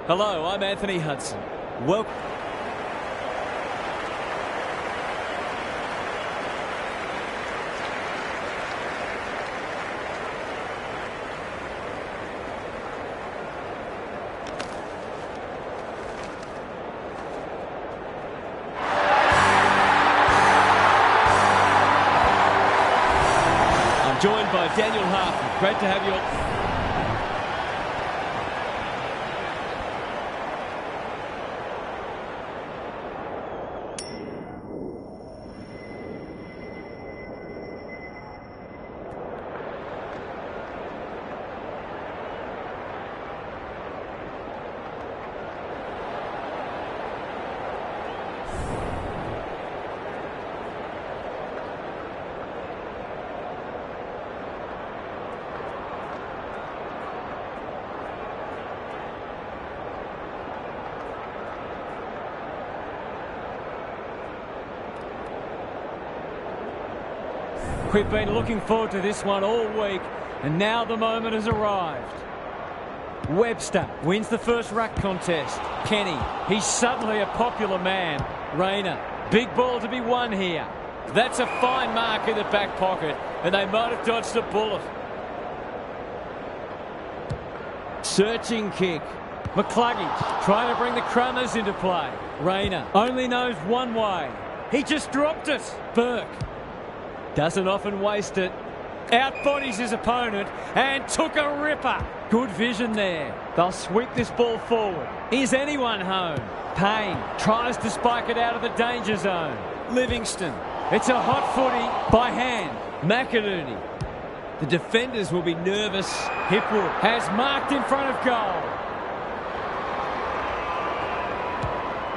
Hello, I'm Anthony Hudson. Welcome. I'm joined by Daniel Harford. Great to have you all. We've been looking forward to this one all week, and now the moment has arrived. Webster wins the first ruck contest. Kenny, he's suddenly a popular man. Rayner, big ball to be won here. That's a fine mark in the back pocket, and they might have dodged a bullet. Searching kick. McCluggage trying to bring the Crummers into play. Rayner only knows one way. He just dropped it. Burke doesn't often waste it. Outbodies his opponent and took a ripper. Good vision there. They'll sweep this ball forward. Is anyone home? Payne tries to spike it out of the danger zone. Livingston. It's a hot footy by hand. McInerney. The defenders will be nervous. Hipwood has marked in front of goal.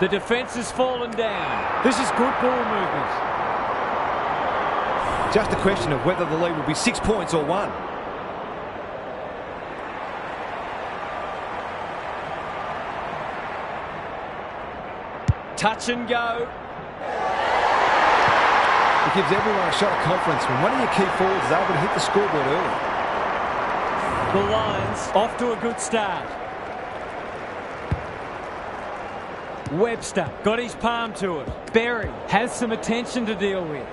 The defence has fallen down. This is good ball movement. Just a question of whether the lead will be 6 points or 1. Touch and go. It gives everyone a shot of confidence when one of your key forwards is able to hit the scoreboard early. The Lions off to a good start. Webster got his palm to it. Berry has some attention to deal with.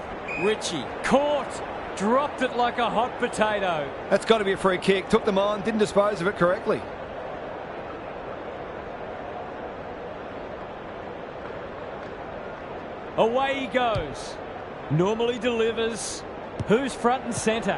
Ritchie caught, dropped it like a hot potato. That's got to be a free kick. Took them on, didn't dispose of it correctly. Away he goes. Normally delivers. Who's front and centre?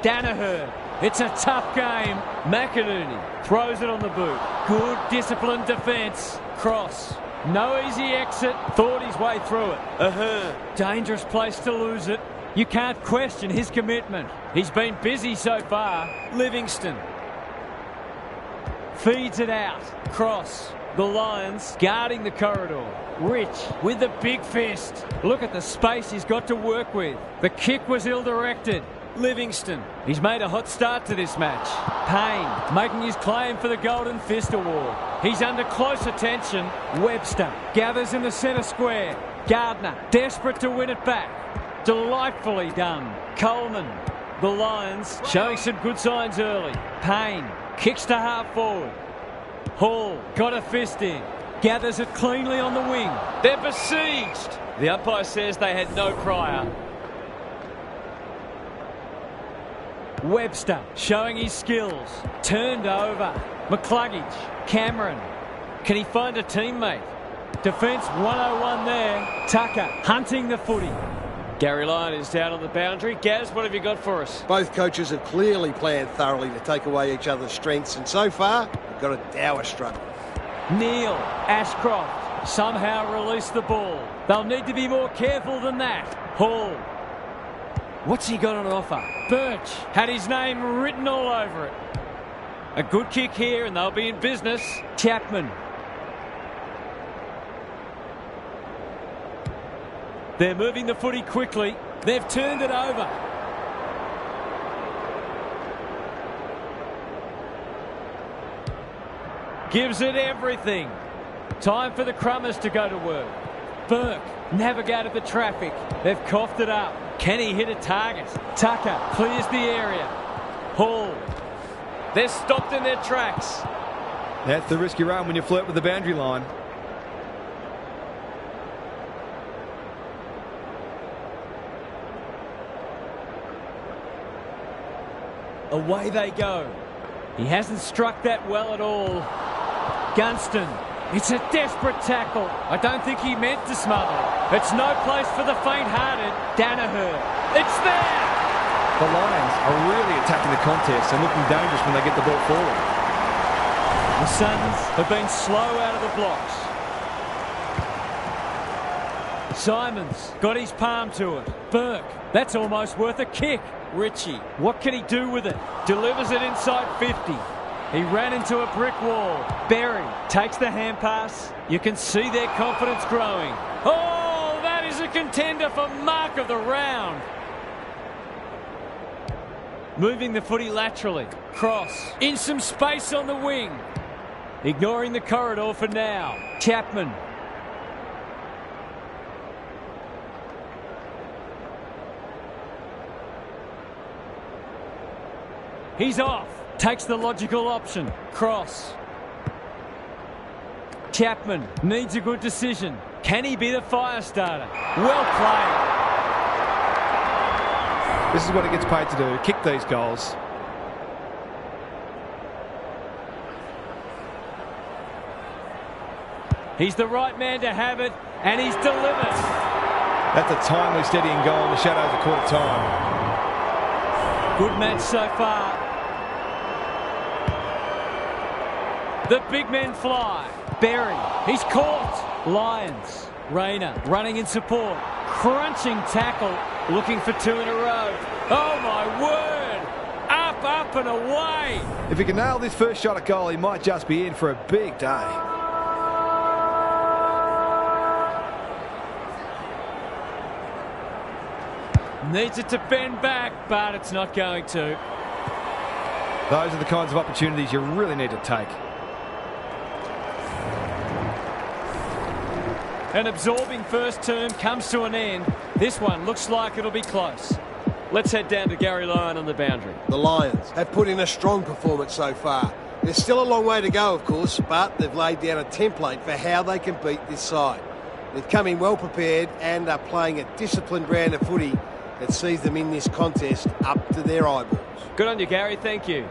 Danaher. It's a tough game. McInerney throws it on the boot. Good disciplined defence. Cross. No easy exit. Thought his way through it. Dangerous place to lose it. You can't question his commitment. He's been busy so far. Livingston feeds it out. Cross. The Lions guarding the corridor. Rich with the big fist. Look at the space he's got to work with. The kick was ill-directed. Livingston. He's made a hot start to this match. Payne making his claim for the Golden Fist Award. He's under close attention. Webster gathers in the centre square. Gardner desperate to win it back. Delightfully done. Coleman. The Lions showing some good signs early. Payne kicks to half forward. Hall got a fist in. Gathers it cleanly on the wing. They're besieged. The umpire says they had no prior. Webster showing his skills. Turned over. McCluggage. Cameron. Can he find a teammate? Defence 101 there. Tucker hunting the footy. Gary Lyon is down on the boundary. Gaz, what have you got for us? Both coaches have clearly planned thoroughly to take away each other's strengths, and so far, we've got a dour struggle. Neil, Ashcroft somehow released the ball. They'll need to be more careful than that. Hall. What's he got on offer? Birch had his name written all over it. A good kick here and they'll be in business. Chapman. They're moving the footy quickly. They've turned it over. Gives it everything. Time for the Crummers to go to work. Burke navigated the traffic. They've coughed it up. Can he hit a target? Tucker clears the area. Hall. They're stopped in their tracks. That's the risk you run when you flirt with the boundary line. Away they go. He hasn't struck that well at all. Gunston. It's a desperate tackle. I don't think he meant to smother it. It's no place for the faint-hearted. Danaher. It's there! The Lions are really attacking the contest and looking dangerous when they get the ball forward. The Suns have been slow out of the blocks. Simons got his palm to it. Burke. That's almost worth a kick. Ritchie. What can he do with it? Delivers it inside 50. He ran into a brick wall. Berry takes the hand pass. You can see their confidence growing. Oh, that is a contender for mark of the round. Moving the footy laterally. Cross. In some space on the wing. Ignoring the corridor for now. Chapman. He's off. Takes the logical option. Cross. Chapman needs a good decision. Can he be the fire starter? Well played. This is what he gets paid to do, kick these goals. He's the right man to have it, and he's delivered. That's a timely, steadying goal in the shadows of quarter time. Good match so far. The big men fly. Berry. He's caught. Lions. Rayner running in support. Crunching tackle. Looking for two in a row. Oh, my word. Up, up and away. If he can nail this first shot at goal, he might just be in for a big day. Needs it to bend back, but it's not going to. Those are the kinds of opportunities you really need to take. An absorbing first term comes to an end. This one looks like it'll be close. Let's head down to Gary Lyon on the boundary. The Lions have put in a strong performance so far. There's still a long way to go, of course, but they've laid down a template for how they can beat this side. They've come in well prepared and are playing a disciplined brand of footy that sees them in this contest up to their eyeballs. Good on you, Gary. Thank you.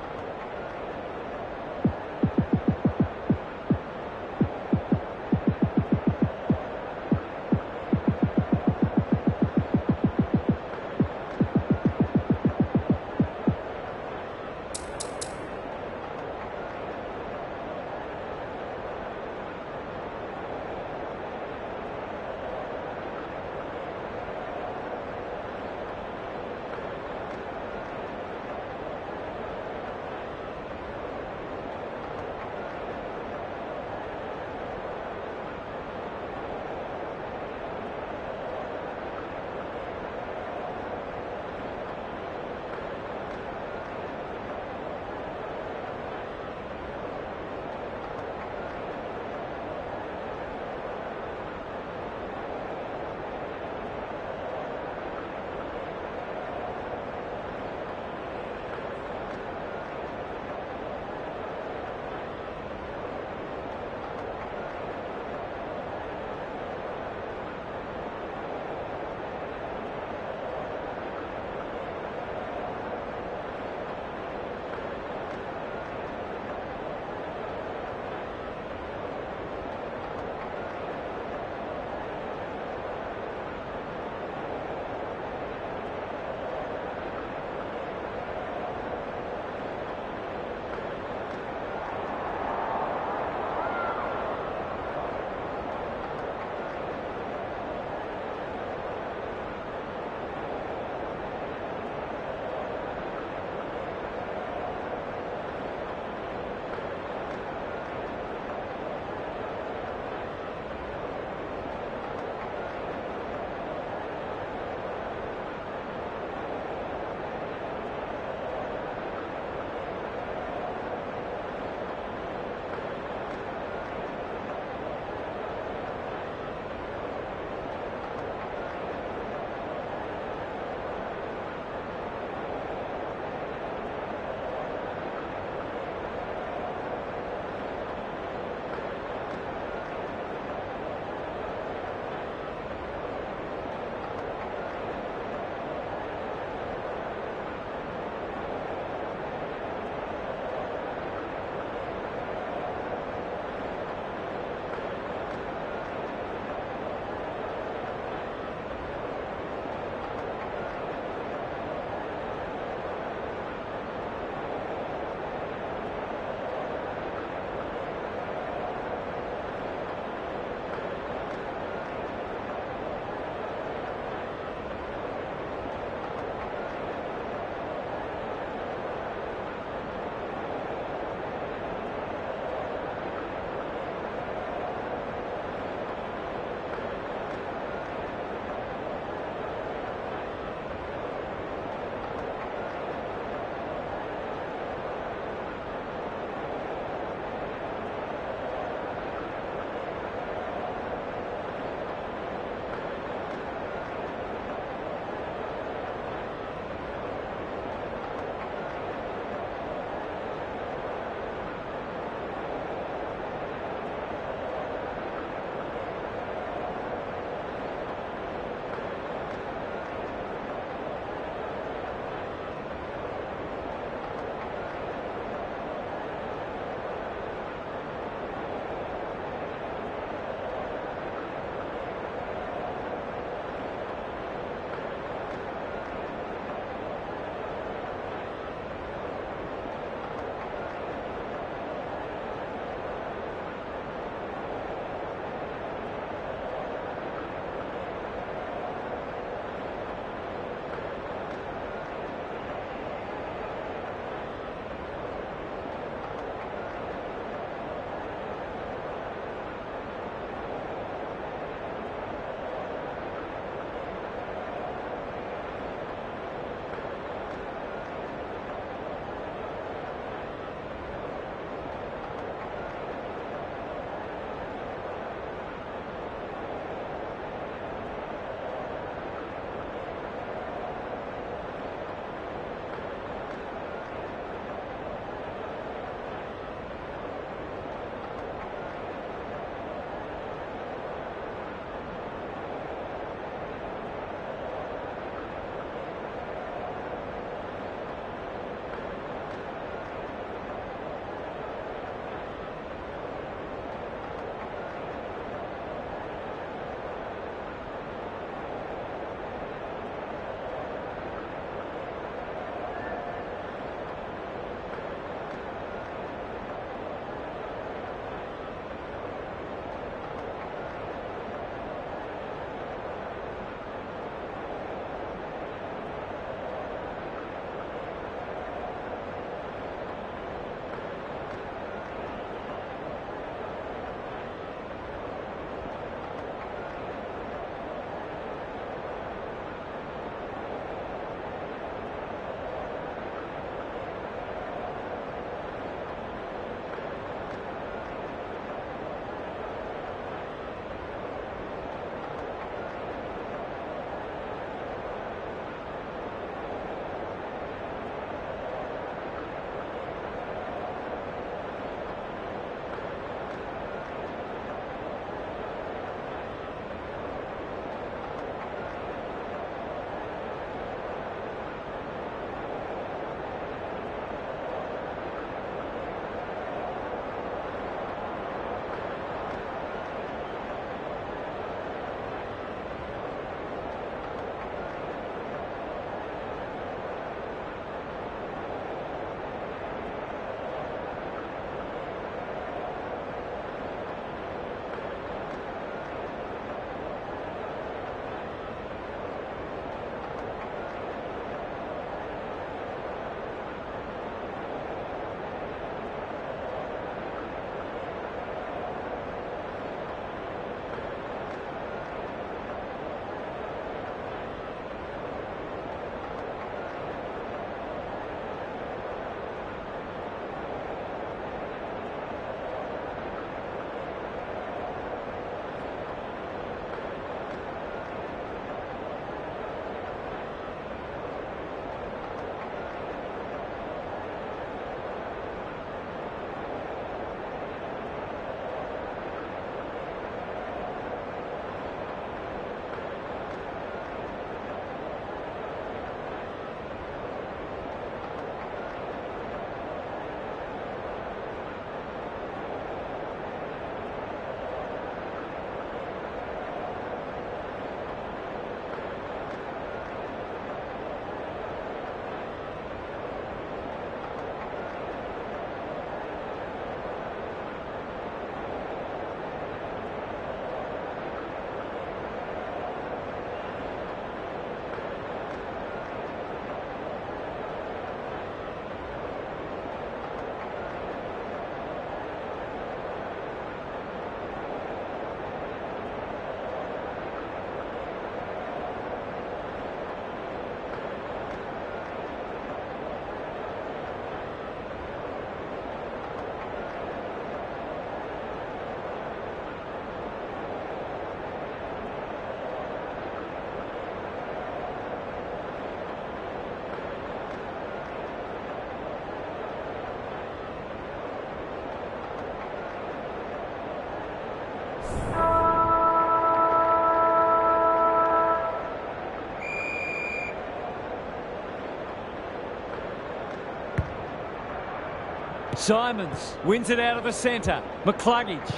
Simons wins it out of the centre. McCluggage.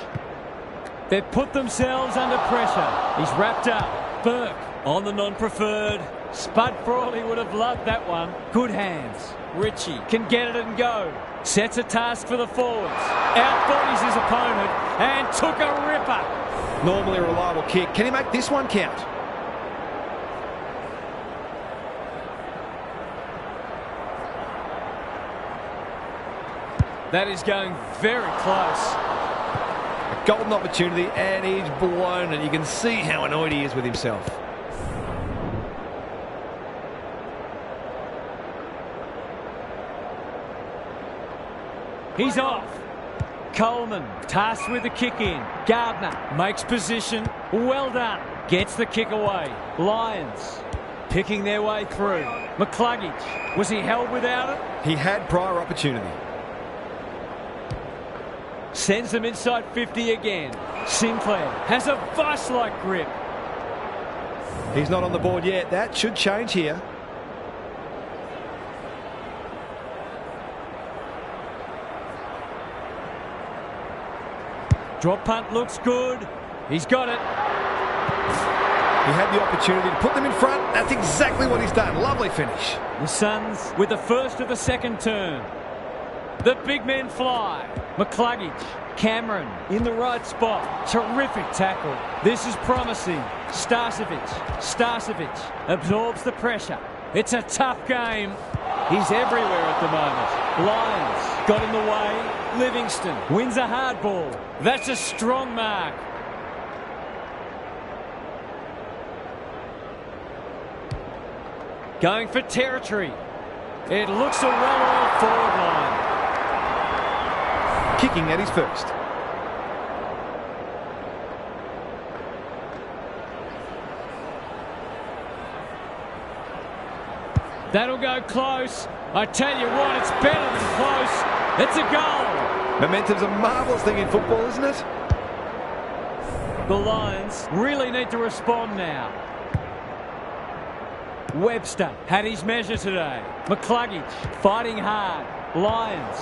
They've put themselves under pressure. He's wrapped up. Burke on the non-preferred. Spud Frawley would have loved that one. Good hands. Ritchie can get it and go. Sets a task for the forwards. Outbodies his opponent and took a ripper. Normally a reliable kick. Can he make this one count? That is going very close. A golden opportunity, and he's blown it. You can see how annoyed he is with himself. He's off. Coleman tasked with the kick in. Gardner makes position. Well done. Gets the kick away. Lions picking their way through. McCluggage. Was he held without it? He had prior opportunity. Sends them inside 50 again. Sinclair has a vice-like grip. He's not on the board yet. That should change here. Drop punt looks good. He's got it. He had the opportunity to put them in front. That's exactly what he's done. Lovely finish. The Suns with the first of the second turn. The big men fly. McCluggage. Cameron in the right spot. Terrific tackle. This is promising. Starcevic absorbs the pressure. It's a tough game. He's everywhere at the moment. Lions got in the way. Livingston wins a hard ball. That's a strong mark. Going for territory. It looks a well-oiled forward line. Kicking at his first. That'll go close. I tell you what, it's better than close. It's a goal. Momentum's a marvellous thing in football, isn't it? The Lions really need to respond now. Webster had his measure today. McCluggage fighting hard. Lions.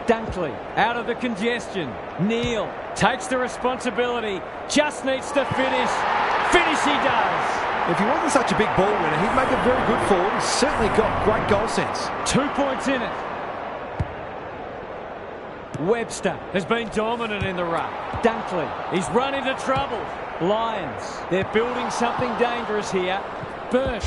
Dunkley out of the congestion. Neal takes the responsibility. Just needs to finish. Finish he does. If he wasn't such a big ball winner, he'd make a very good forward. He's certainly got great goal sense. 2 points in it. Webster has been dominant in the ruck. Dunkley, he's run into trouble. Lions, they're building something dangerous here. Burke.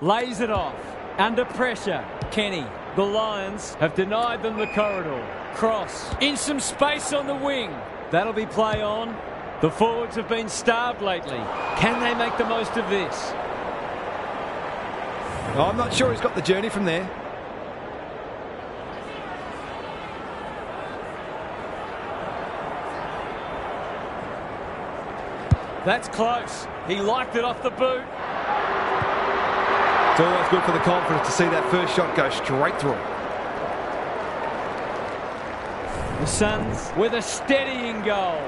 Lays it off. Under pressure. Kenny. The Lions have denied them the corridor. Cross. In some space on the wing. That'll be play on. The forwards have been starved lately. Can they make the most of this? Oh, I'm not sure he's got the journey from there. That's close. He liked it off the boot. It's always good for the confidence to see that first shot go straight through. The Suns with a steadying goal.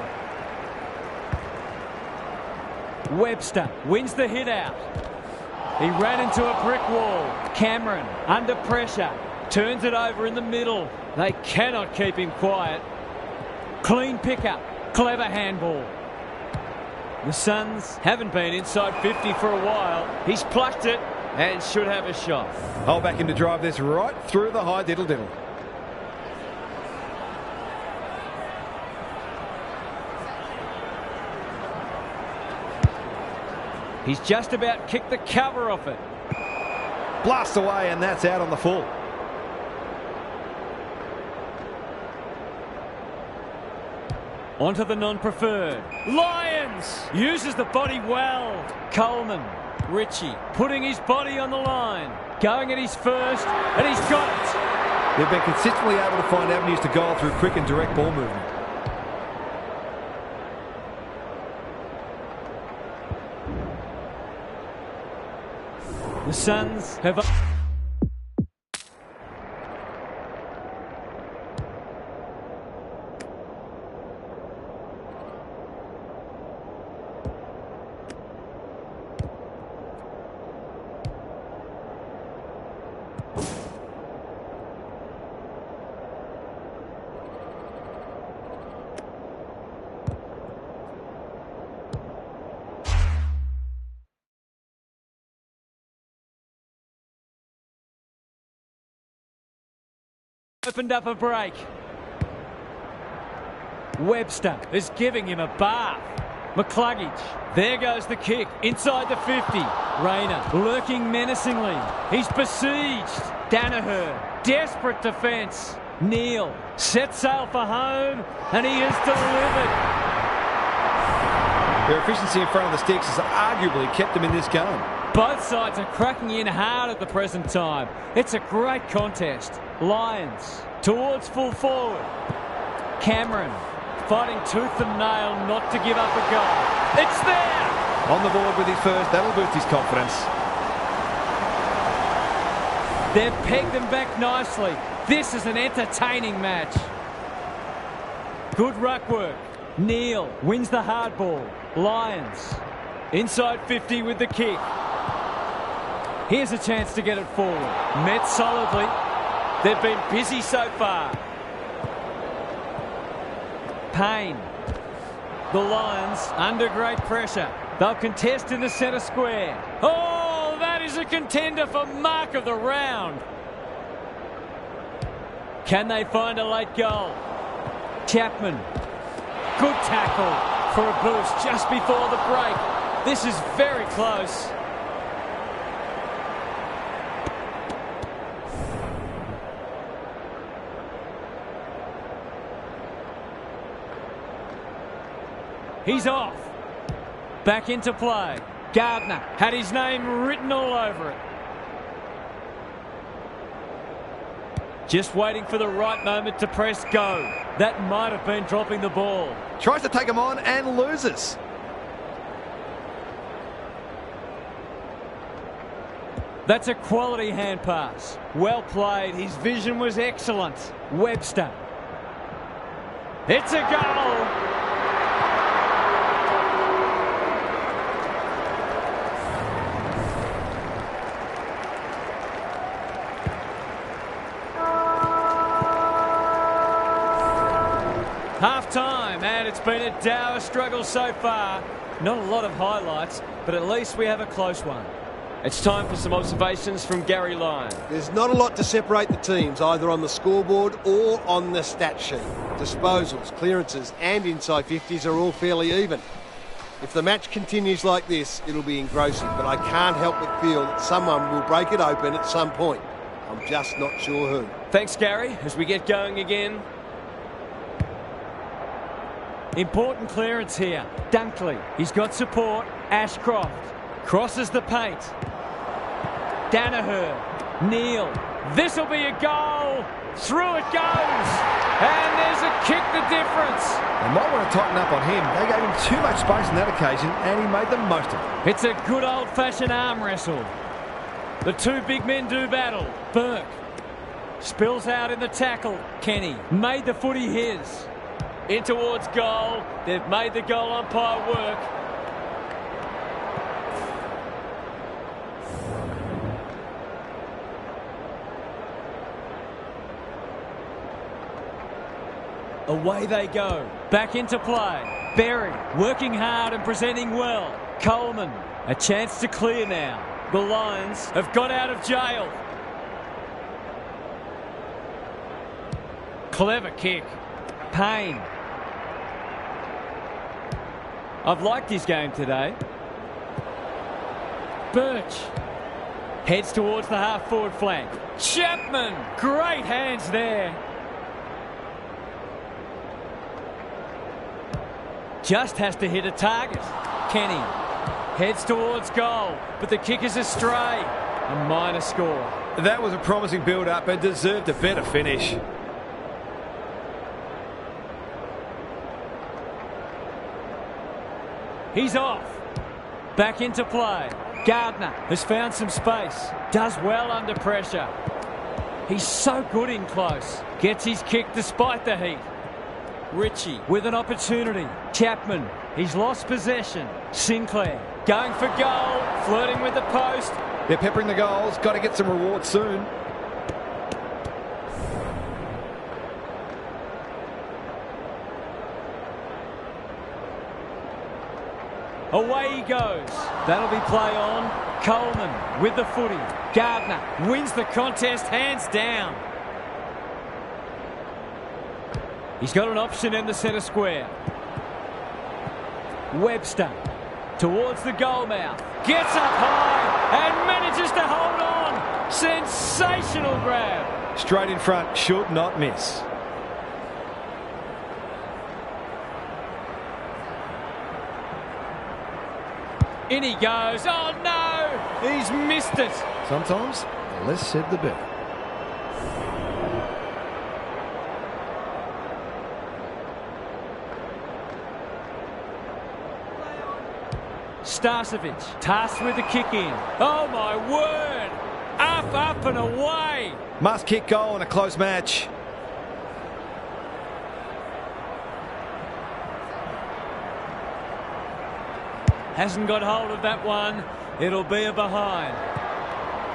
Webster wins the hit out. He ran into a brick wall. Cameron under pressure. Turns it over in the middle. They cannot keep him quiet. Clean pickup. Clever handball. The Suns haven't been inside 50 for a while. He's plucked it and should have a shot. I'll back him to drive this right through the high diddle-diddle. He's just about kicked the cover off it. Blast away, and that's out on the full. Onto the non-preferred. Lyons uses the body well. Coleman, Ritchie putting his body on the line. Going at his first, and he's got it. They've been consistently able to find avenues to goal through quick and direct ball movement. The Suns have... opened up a break. Webster is giving him a bath. McCluggage. There goes the kick. Inside the 50. Rayner lurking menacingly. He's besieged. Danaher. Desperate defence. Neal set sail for home, and he has delivered. Their efficiency in front of the sticks has arguably kept them in this game. Both sides are cracking in hard at the present time. It's a great contest. Lyons towards full forward. Cameron fighting tooth and nail not to give up a goal. It's there! On the board with his first, that'll boost his confidence. They've pegged them back nicely. This is an entertaining match. Good ruck work. Neal wins the hard ball. Lyons inside 50 with the kick. Here's a chance to get it forward. Met solidly. They've been busy so far. Payne. The Lions under great pressure. They'll contest in the centre square. Oh, that is a contender for mark of the round. Can they find a late goal? Chapman. Good tackle for a boost just before the break. This is very close. He's off. Back into play. Gardner had his name written all over it. Just waiting for the right moment to press go. That might have been dropping the ball. Tries to take him on and loses. That's a quality hand pass. Well played. His vision was excellent. Webster. It's a goal. Half-time, and it's been a dour struggle so far. Not a lot of highlights, but at least we have a close one. It's time for some observations from Gary Lyon. There's not a lot to separate the teams, either on the scoreboard or on the stat sheet. Disposals, clearances and inside 50s are all fairly even. If the match continues like this, it'll be engrossing, but I can't help but feel that someone will break it open at some point. I'm just not sure who. Thanks, Gary, as we get going again. Important clearance here. Dunkley, he's got support. Ashcroft crosses the paint. Danaher, Neal. This'll be a goal. Through it goes. And there's a kick the difference. They might want to tighten up on him. They gave him too much space on that occasion, and he made the most of it. It's a good old-fashioned arm wrestle. The two big men do battle. Burke spills out in the tackle. Kenny made the footy his. In towards goal. They've made the goal umpire work. Away they go. Back into play. Berry working hard and presenting well. Coleman, a chance to clear now. The Lions have got out of jail. Clever kick. Payne. I've liked his game today. Birch heads towards the half-forward flank. Chapman, great hands there. Just has to hit a target. Kenny heads towards goal, but the kick is astray. A minor score. That was a promising build-up and deserved a better finish. He's off. Back into play. Gardner has found some space. Does well under pressure. He's so good in close. Gets his kick despite the heat. Ritchie with an opportunity. Chapman, he's lost possession. Sinclair going for goal. Flirting with the post. They're peppering the goals. Got to get some reward soon. Away he goes. That'll be play on. Coleman with the footy. Gardner wins the contest hands down. He's got an option in the centre square. Webster towards the goal mouth. Gets up high and manages to hold on. Sensational grab. Straight in front, should not miss. In he goes. Oh no! He's missed it. Sometimes, the less said the better. Starcevic tasked with the kick in. Oh my word! Up, up and away! Must kick goal in a close match. Hasn't got hold of that one. It'll be a behind.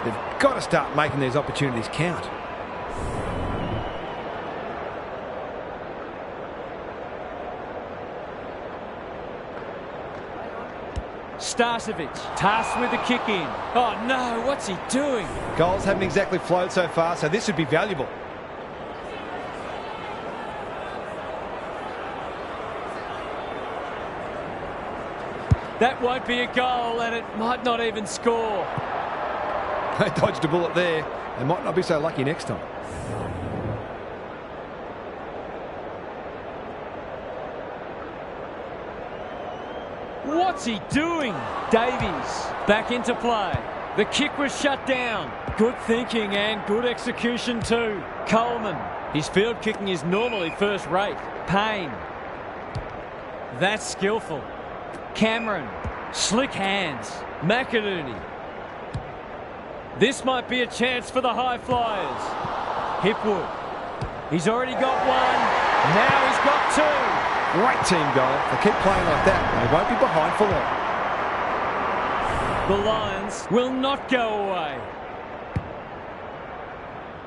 They've got to start making these opportunities count. Starcevic tasked with the kick in. Oh no, what's he doing? Goals haven't exactly flowed so far, so this would be valuable. That won't be a goal and it might not even score. They dodged a bullet there. They might not be so lucky next time. What's he doing? Davies back into play. The kick was shut down. Good thinking and good execution too. Coleman. His field kicking is normally first rate. Payne. That's skillful. Cameron. Slick hands. McInerney. This might be a chance for the high flyers. Hipwood. He's already got one. Now he's got two. Great team goal. They keep playing like that, and they won't be behind for long. The Lions will not go away.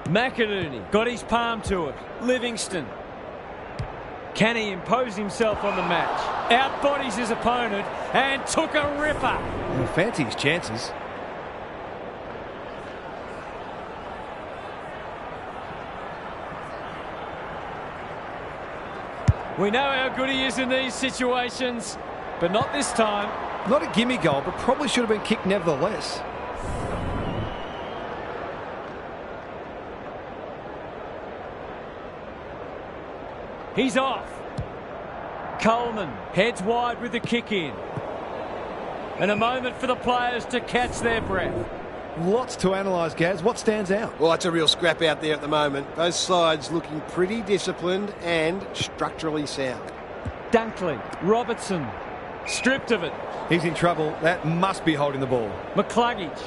McInerney got his palm to it. Livingston. Can he impose himself on the match? Outbodies his opponent and took a ripper. He'll fancy his chances. We know how good he is in these situations, but not this time. Not a gimme goal, but probably should have been kicked nevertheless. He's off. Coleman heads wide with the kick in. And a moment for the players to catch their breath. Lots to analyse, Gaz. What stands out? Well, it's a real scrap out there at the moment. Both sides looking pretty disciplined and structurally sound. Dunkley, Robertson, stripped of it. He's in trouble. That must be holding the ball. McCluggage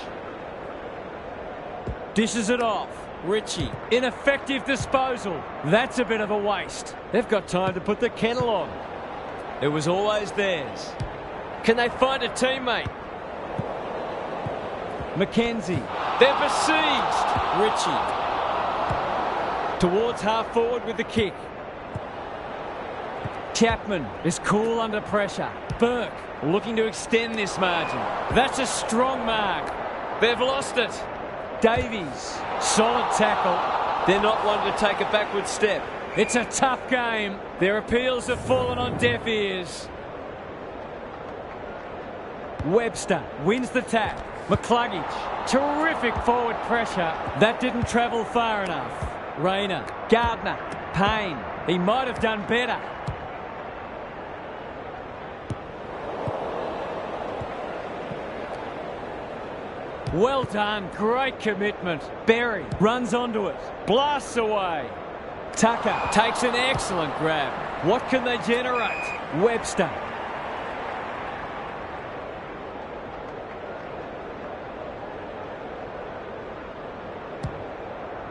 dishes it off. Ritchie, ineffective disposal. That's a bit of a waste. They've got time to put the kettle on. It was always theirs. Can they find a teammate? McKenzie. They're besieged. Ritchie. Towards half forward with the kick. Chapman is cool under pressure. Burke looking to extend this margin. That's a strong mark. They've lost it. Davies, solid tackle. They're not one to take a backward step. It's a tough game. Their appeals have fallen on deaf ears. Webster wins the tap. McCluggage, terrific forward pressure. That didn't travel far enough. Rayner, Gardner, Payne. He might have done better. Well done, great commitment. Berry runs onto it, blasts away. Tucker takes an excellent grab. What can they generate? Webster.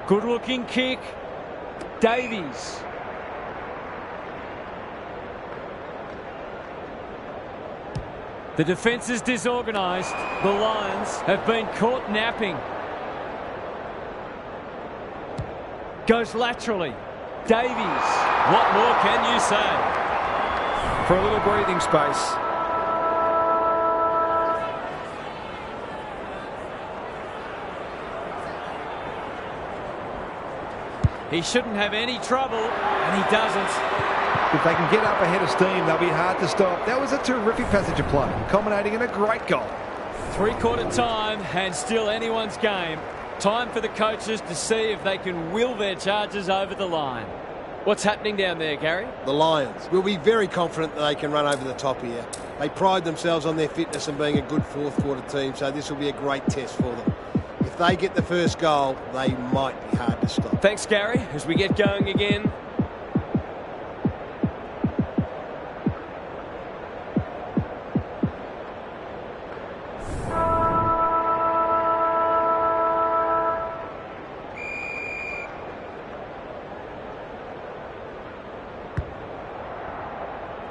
Good looking kick. Davies. The defence is disorganised. The Lions have been caught napping. Goes laterally. Davies. What more can you say? For a little breathing space. He shouldn't have any trouble, and he doesn't. If they can get up ahead of steam, they'll be hard to stop. That was a terrific passage of play, culminating in a great goal. Three-quarter time, and still anyone's game. Time for the coaches to see if they can will their charges over the line. What's happening down there, Gary? The Lions will be very confident that they can run over the top here. They pride themselves on their fitness and being a good fourth-quarter team, so this will be a great test for them. If they get the first goal, they might be hard to stop. Thanks, Gary. As we get going again.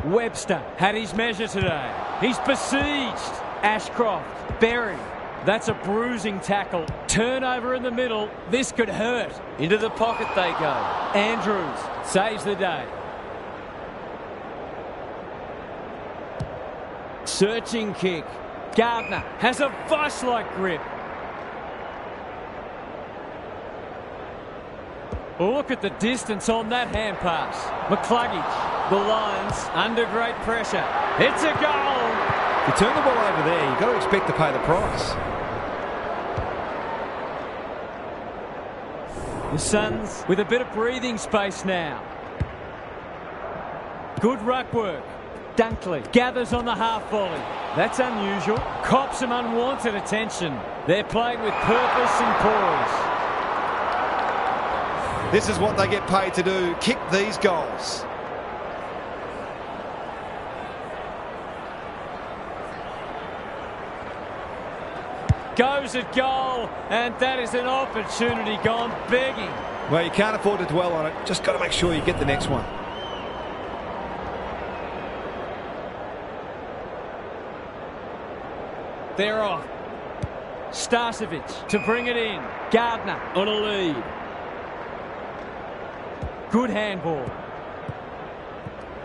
Webster had his measure today. He's besieged. Ashcroft, Berry. That's a bruising tackle. Turnover in the middle. This could hurt. Into the pocket they go. Andrews saves the day. Searching kick. Gardner has a vice-like grip. Look at the distance on that hand pass. McCluggage. The Lions under great pressure. It's a goal. You turn the ball over there, you've got to expect to pay the price. The Suns with a bit of breathing space now. Good ruck work. Dunkley gathers on the half volley. That's unusual. Cops some unwanted attention. They're playing with purpose and poise. This is what they get paid to do, kick these goals. Goes at goal, and that is an opportunity gone begging. Well, you can't afford to dwell on it. Just got to make sure you get the next one. They're off. Starcevic to bring it in. Gardner on a lead. Good handball.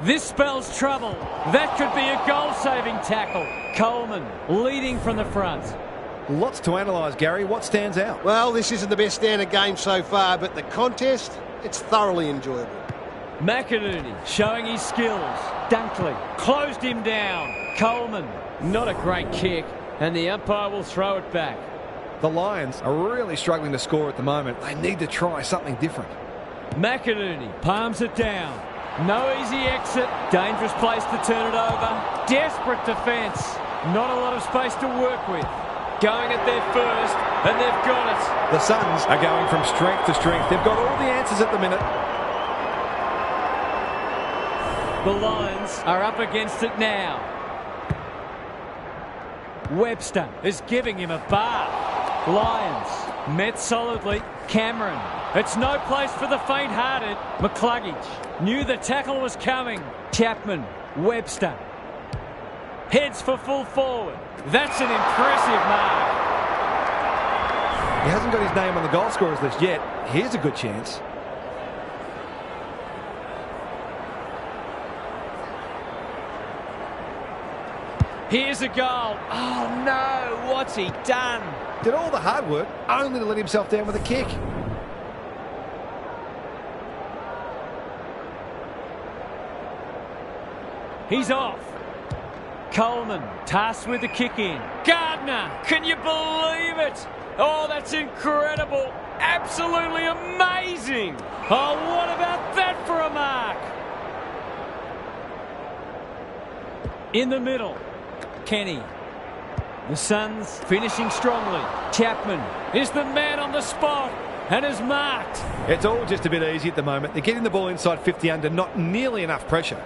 This spells trouble. That could be a goal-saving tackle. Coleman leading from the front. Lots to analyse, Gary. What stands out? Well, this isn't the best standard game so far, but the contest, it's thoroughly enjoyable. McInerney showing his skills. Dunkley closed him down. Coleman, not a great kick, and the umpire will throw it back. The Lions are really struggling to score at the moment. They need to try something different. McInerney palms it down. No easy exit. Dangerous place to turn it over. Desperate defence. Not a lot of space to work with. Going at their first, and they've got it. The Suns are going from strength to strength. They've got all the answers at the minute. The Lions are up against it now. Webster is giving him a bar. Lions met solidly. Cameron. It's no place for the faint-hearted. McCluggage knew the tackle was coming. Chapman. Webster. Heads for full forward. That's an impressive mark. He hasn't got his name on the goal scorers list yet. Here's a good chance. Here's a goal. Oh, no. What's he done? Did all the hard work only to let himself down with a kick. He's off. Coleman tasked with the kick in. Gardner, can you believe it? Oh, that's incredible. Absolutely amazing. Oh, what about that for a mark? In the middle, Kenny. The Suns finishing strongly. Chapman is the man on the spot and is marked. It's all just a bit easy at the moment. They're getting the ball inside 50 under, not nearly enough pressure.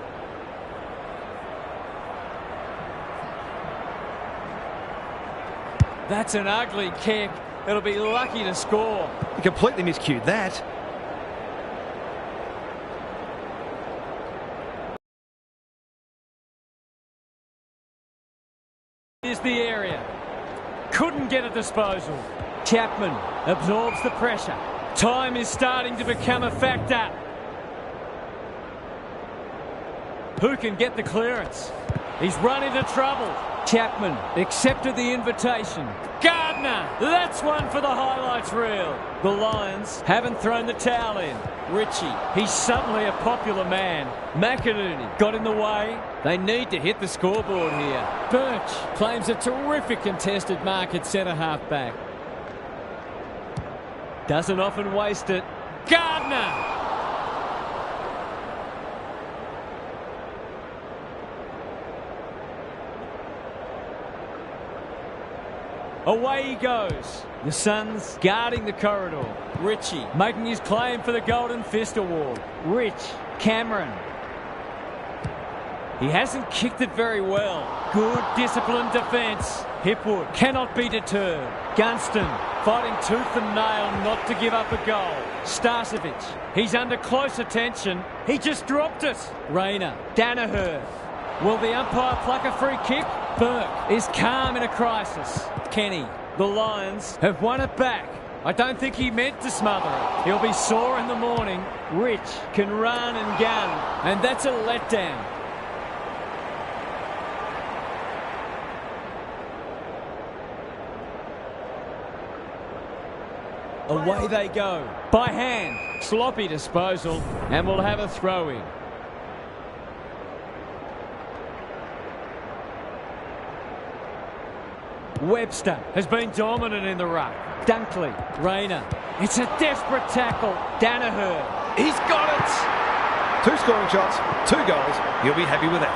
That's an ugly kick. It'll be lucky to score. He completely miscued that. Here's the area. Couldn't get a disposal. Chapman absorbs the pressure. Time is starting to become a factor. Who can get the clearance? He's run into trouble. Chapman accepted the invitation. Gardner, that's one for the highlights reel. The Lions haven't thrown the towel in. Ritchie, he's suddenly a popular man. McInerney got in the way. They need to hit the scoreboard here. Birch claims a terrific contested mark at centre half back. Doesn't often waste it. Gardner! Away he goes. The Suns guarding the corridor. Ritchie making his claim for the Golden Fist Award. Rich, Cameron. He hasn't kicked it very well. Good disciplined defence. Hipwood cannot be deterred. Gunston fighting tooth and nail not to give up a goal. Starcevic, he's under close attention. He just dropped it. Rayner, Danaher. Will the umpire pluck a free kick? Burke is calm in a crisis. Kenny, the Lions have won it back. I don't think he meant to smother it. He'll be sore in the morning. Rich can run and gun, and that's a letdown. Away they go. By hand. Sloppy disposal, and we'll have a throw in. Webster has been dominant in the ruck. Dunkley, Rayner. It's a desperate tackle. Danaher. He's got it. 2 scoring shots, 2 goals. You'll be happy with that.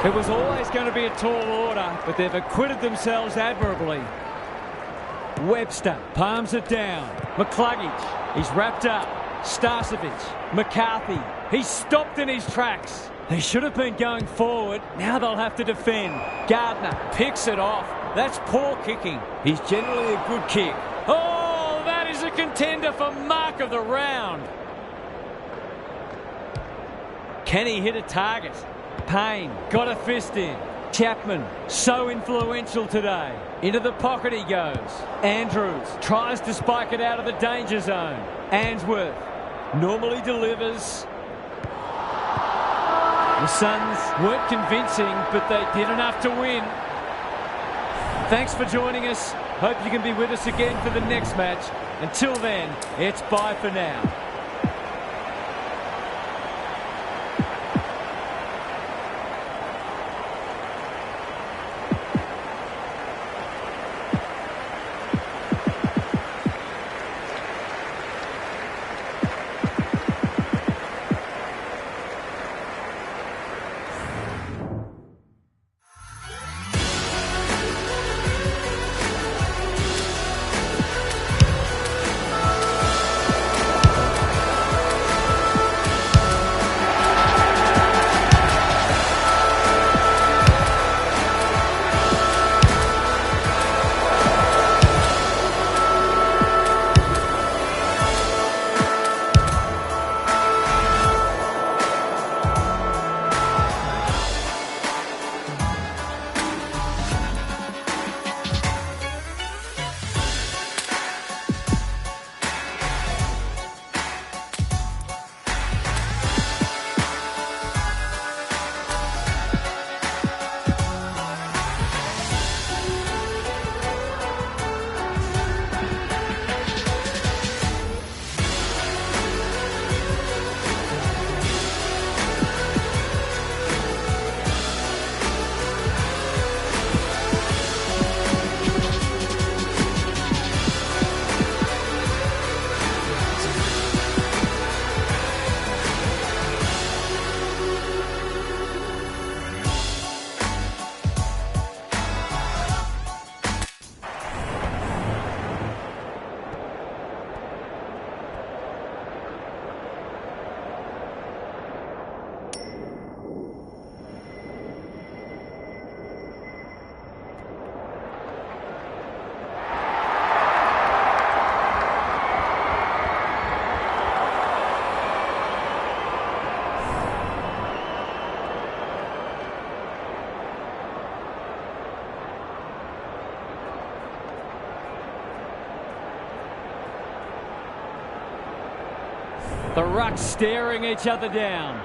It was always going to be a tall order, but they've acquitted themselves admirably. Webster palms it down. McCluggage, he's wrapped up. Starcevic, McCarthy, he's stopped in his tracks. They should have been going forward. Now they'll have to defend. Gardner picks it off. That's poor kicking. He's generally a good kick. Oh, that is a contender for mark of the round. Can he hit a target? Payne got a fist in. Chapman, so influential today. Into the pocket he goes. Andrews tries to spike it out of the danger zone. Answorth normally delivers. The Suns weren't convincing, but they did enough to win. Thanks for joining us. Hope you can be with us again for the next match. Until then, it's bye for now. The rucks staring each other down.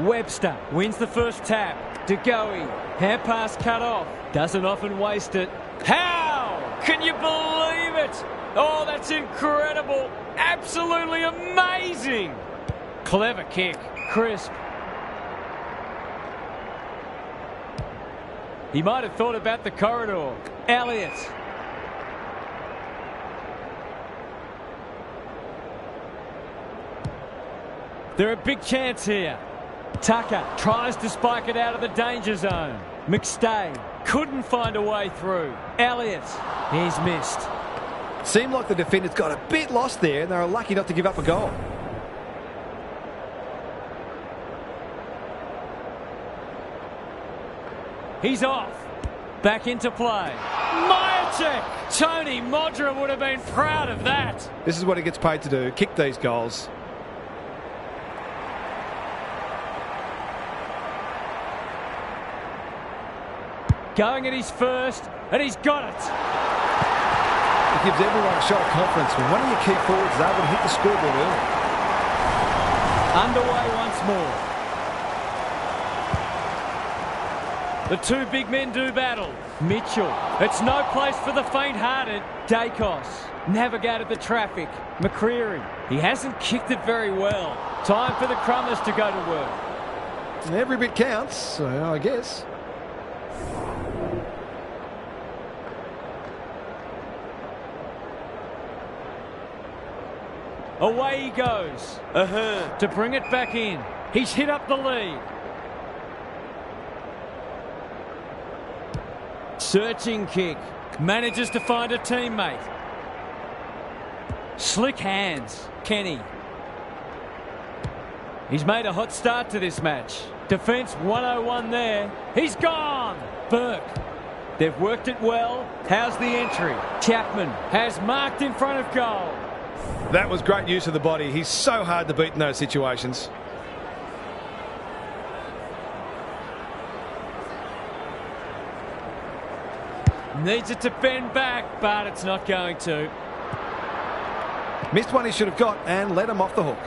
Webster wins the first tap. De Goey, hand pass cut off. Doesn't often waste it. How? Can you believe it? Oh, that's incredible. Absolutely amazing. Clever kick. Crisp. He might have thought about the corridor. Elliott. They're a big chance here. Tucker tries to spike it out of the danger zone. McStay couldn't find a way through. Elliott, he's missed. Seemed like the defenders got a bit lost there and they were lucky not to give up a goal. He's off. Back into play. Majacek! Tony Modra would have been proud of that. This is what he gets paid to do, kick these goals. Going at his first, and he's got it. It gives everyone a shot of confidence when one of your key forwards is able to hit the scoreboard early. Underway once more. The two big men do battle. Mitchell. It's no place for the faint-hearted. Dacos navigated the traffic. McCreary. He hasn't kicked it very well. Time for the Crummers to go to work. And every bit counts, so I guess. Away he goes. Ahern to bring it back in. He's hit up the lead. Searching kick. Manages to find a teammate. Slick hands. Kenny. He's made a hot start to this match. Defence 101 there. He's gone. Burke. They've worked it well. How's the entry? Chapman has marked in front of goal. That was great use of the body. He's so hard to beat in those situations. Needs it to bend back, but it's not going to. Missed one he should have got and let him off the hook.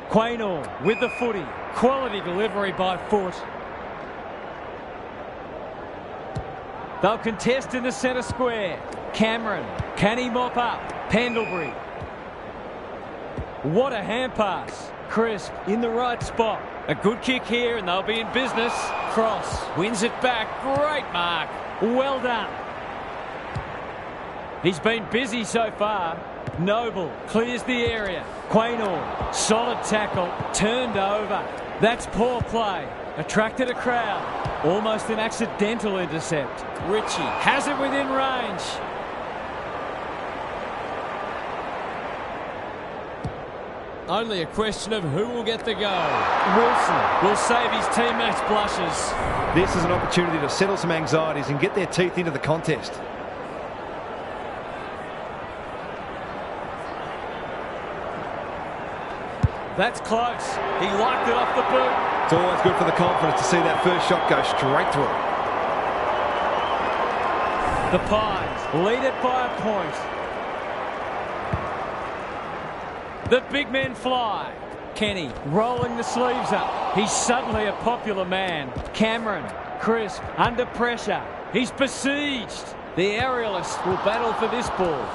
Quaynor with the footy. Quality delivery by foot. They'll contest in the centre square. Cameron. Can he mop up? Pendlebury. What a hand pass. Crisp in the right spot. A good kick here and they'll be in business. Cross wins it back. Great mark. Well done. He's been busy so far. Noble clears the area. Quaynor, solid tackle, turned over. That's poor play. Attracted a crowd. Almost an accidental intercept. Ritchie has it within range. Only a question of who will get the goal. Wilson will save his teammates' blushes. This is an opportunity to settle some anxieties and get their teeth into the contest. That's close. He liked it off the boot. It's always good for the confidence to see that first shot go straight through. The Pies lead it by a point. The big men fly. Kenny rolling the sleeves up. He's suddenly a popular man. Cameron, Crisp, under pressure. He's besieged. The aerialist will battle for this ball.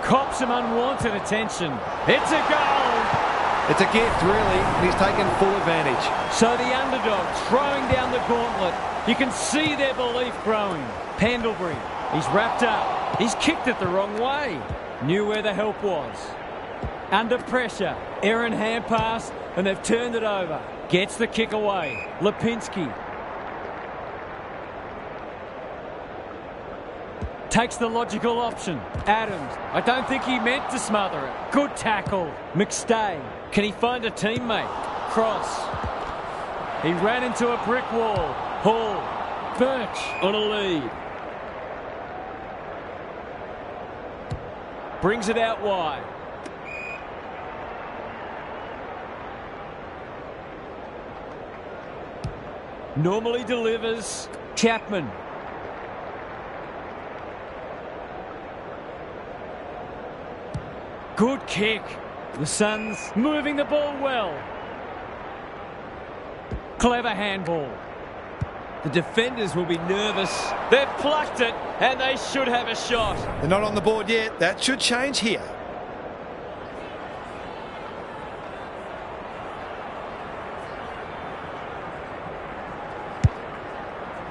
Cops some unwanted attention. It's a goal. It's a gift, really, and he's taken full advantage. So the underdogs throwing down the gauntlet. You can see their belief growing. Pendlebury, he's wrapped up. He's kicked it the wrong way. Knew where the help was. Under pressure, errant hand pass, and they've turned it over. Gets the kick away. Lipinski. Takes the logical option. Adams. I don't think he meant to smother it. Good tackle. McStay. Can he find a teammate? Cross. He ran into a brick wall. Hall. Birch on a lead. Brings it out wide. Normally delivers. Chapman. Good kick. The Suns moving the ball well. Clever handball. The defenders will be nervous. They've plucked it, and they should have a shot. They're not on the board yet. That should change here.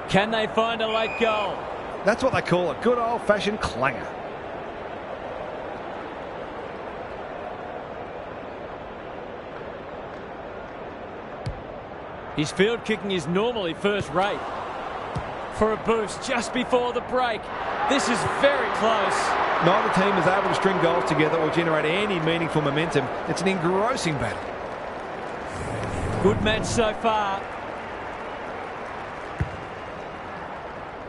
Can they find a late goal? That's what they call a good old-fashioned clanger. His field kicking is normally first rate. For a boost just before the break. This is very close. Neither team is able to string goals together or generate any meaningful momentum. It's an engrossing battle. Good match so far.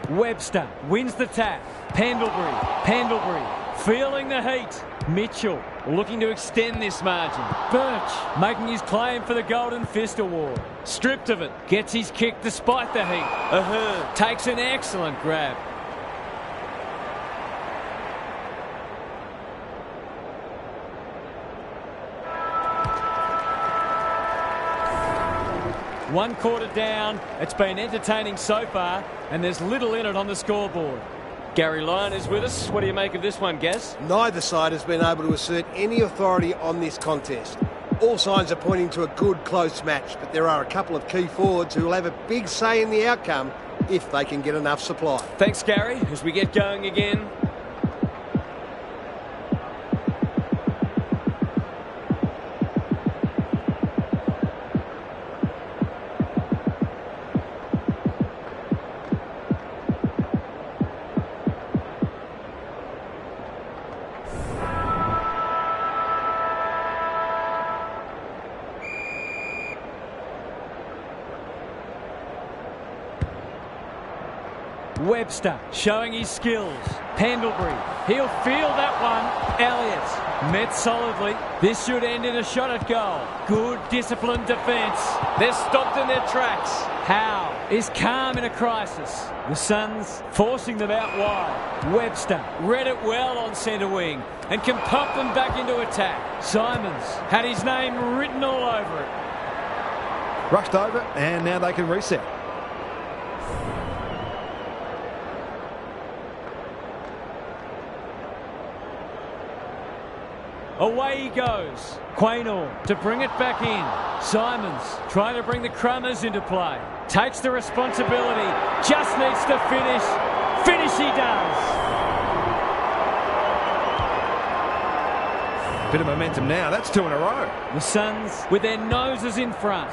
Webster wins the tap. Pendlebury feeling the heat. Mitchell looking to extend this margin. Birch making his claim for the Golden Fist Award. Stripped of it. Gets his kick despite the heat. Ahern takes an excellent grab. One quarter down. It's been entertaining so far, and there's little in it on the scoreboard. Gary Lyon is with us. What do you make of this one, Gaz? Neither side has been able to assert any authority on this contest. All signs are pointing to a good, close match, but there are a couple of key forwards who will have a big say in the outcome if they can get enough supply. Thanks, Gary. As we get going again. Webster showing his skills. Pendlebury, he'll feel that one. Elliott met solidly. This should end in a shot at goal. Good disciplined defence. They're stopped in their tracks. Howe is calm in a crisis. The Suns forcing them out wide. Webster read it well on centre wing and can pump them back into attack. Simons had his name written all over it. Rushed over, and now they can reset. Away he goes. Quaynor to bring it back in. Simons trying to bring the Crummers into play. Takes the responsibility. Just needs to finish. Finish he does. Bit of momentum now. That's two in a row. The Suns with their noses in front.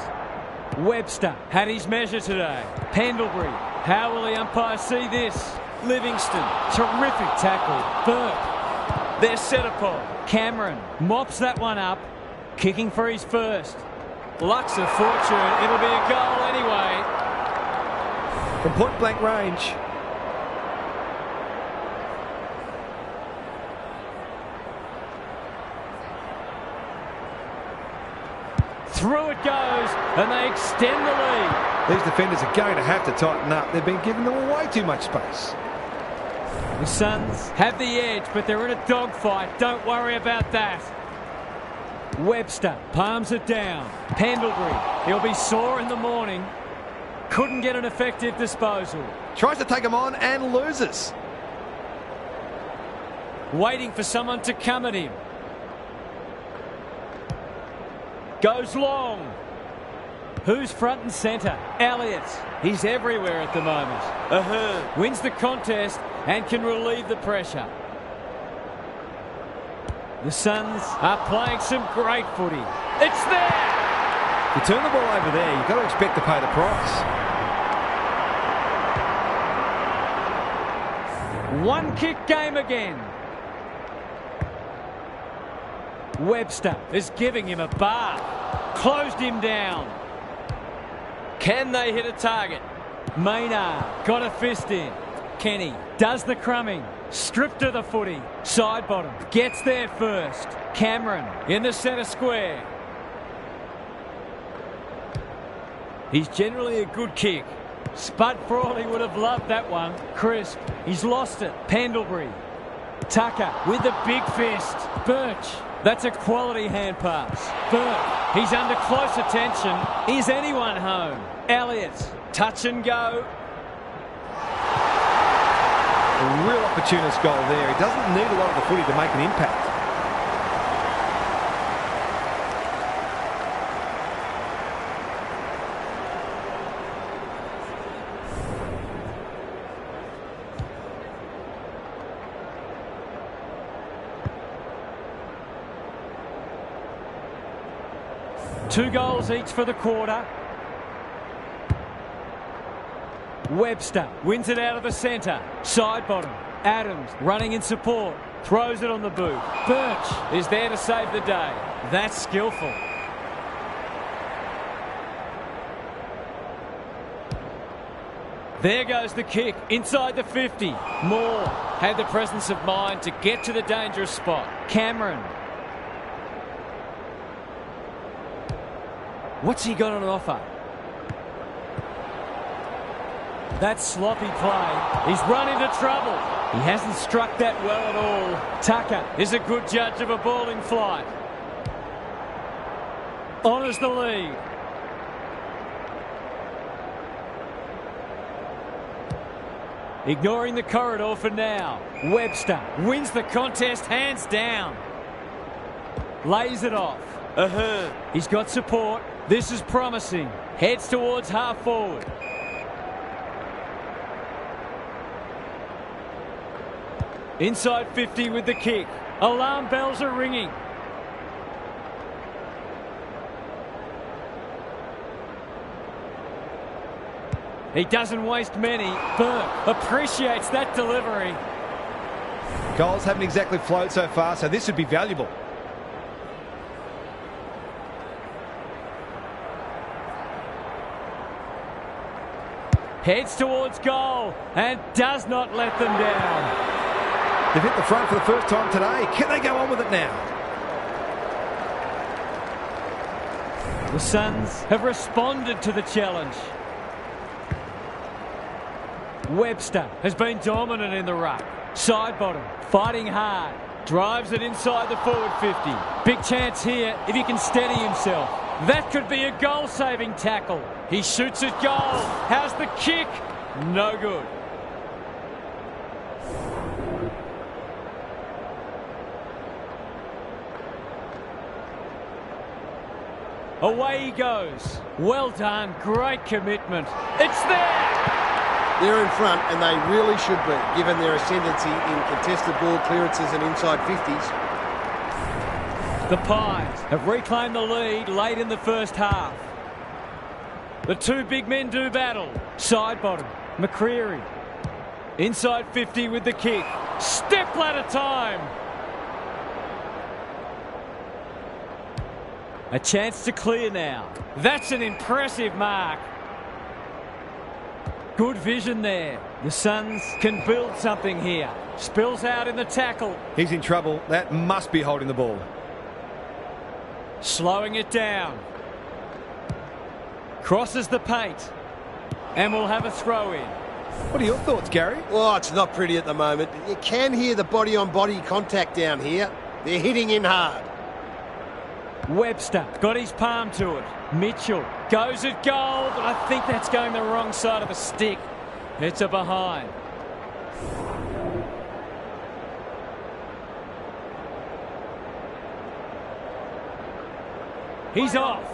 Webster had his measure today. Pendlebury. How will the umpire see this? Livingston. Terrific tackle. Burke. They're set upon. Cameron mops that one up, kicking for his first. Luck's of fortune. It'll be a goal anyway. From point-blank range. Through it goes, and they extend the lead. These defenders are going to have to tighten up. They've been giving them way too much space. The Suns have the edge, but they're in a dogfight. Don't worry about that. Webster palms it down. Pendlebury, he'll be sore in the morning. Couldn't get an effective disposal. Tries to take him on and loses. Waiting for someone to come at him. Goes long. Who's front and centre? Elliott. He's everywhere at the moment. Ahern wins the contest and can relieve the pressure. The Suns are playing some great footy. It's there! You turn the ball over there, you've got to expect to pay the price. One kick game again. Webster is giving him a bar. Closed him down. Can they hit a target? Maynard got a fist in. Kenny does the crumbing. Stripped of the footy. Side bottom. Gets there first. Cameron in the centre square. He's generally a good kick. Spud Frawley would have loved that one. Crisp. He's lost it. Pendlebury. Tucker with the big fist. Birch. That's a quality hand pass. Burke. He's under close attention. Is anyone home? Elliott. Touch and go. A real opportunist goal there. He doesn't need a lot of the footy to make an impact. Two goals each for the quarter. Webster wins it out of the centre. Side bottom. Adams running in support. Throws it on the boot. Birch is there to save the day. That's skillful. There goes the kick inside the 50. Moore had the presence of mind to get to the dangerous spot. Cameron. What's he got on offer? That sloppy play. He's run into trouble. He hasn't struck that well at all. Tucker is a good judge of a ball in flight. Honours the lead. Ignoring the corridor for now. Webster wins the contest hands down. Lays it off. He's got support. This is promising. Heads towards half forward. Inside 50 with the kick. Alarm bells are ringing. He doesn't waste many. Burke appreciates that delivery. Goals haven't exactly flowed so far, so this would be valuable. Heads towards goal and does not let them down. They've hit the front for the first time today. Can they go on with it now? The Suns have responded to the challenge. Webster has been dominant in the ruck. Side bottom, fighting hard. Drives it inside the forward 50. Big chance here if he can steady himself. That could be a goal-saving tackle. He shoots at goal. How's the kick? No good. Away he goes. Well done. Great commitment. It's there! They're in front, and they really should be, given their ascendancy in contested ball clearances and inside 50s. The Pies have reclaimed the lead late in the first half. The two big men do battle. Side bottom, McCreary. Inside 50 with the kick. Step ladder time. A chance to clear now. That's an impressive mark. Good vision there. The Suns can build something here. Spills out in the tackle. He's in trouble. That must be holding the ball. Slowing it down. Crosses the paint. And we'll have a throw in. What are your thoughts, Gary? Oh, it's not pretty at the moment. You can hear the body-on-body contact down here. They're hitting in hard. Webster got his palm to it. Mitchell goes at goal, but I think that's going the wrong side of the stick. It's a behind. He's off.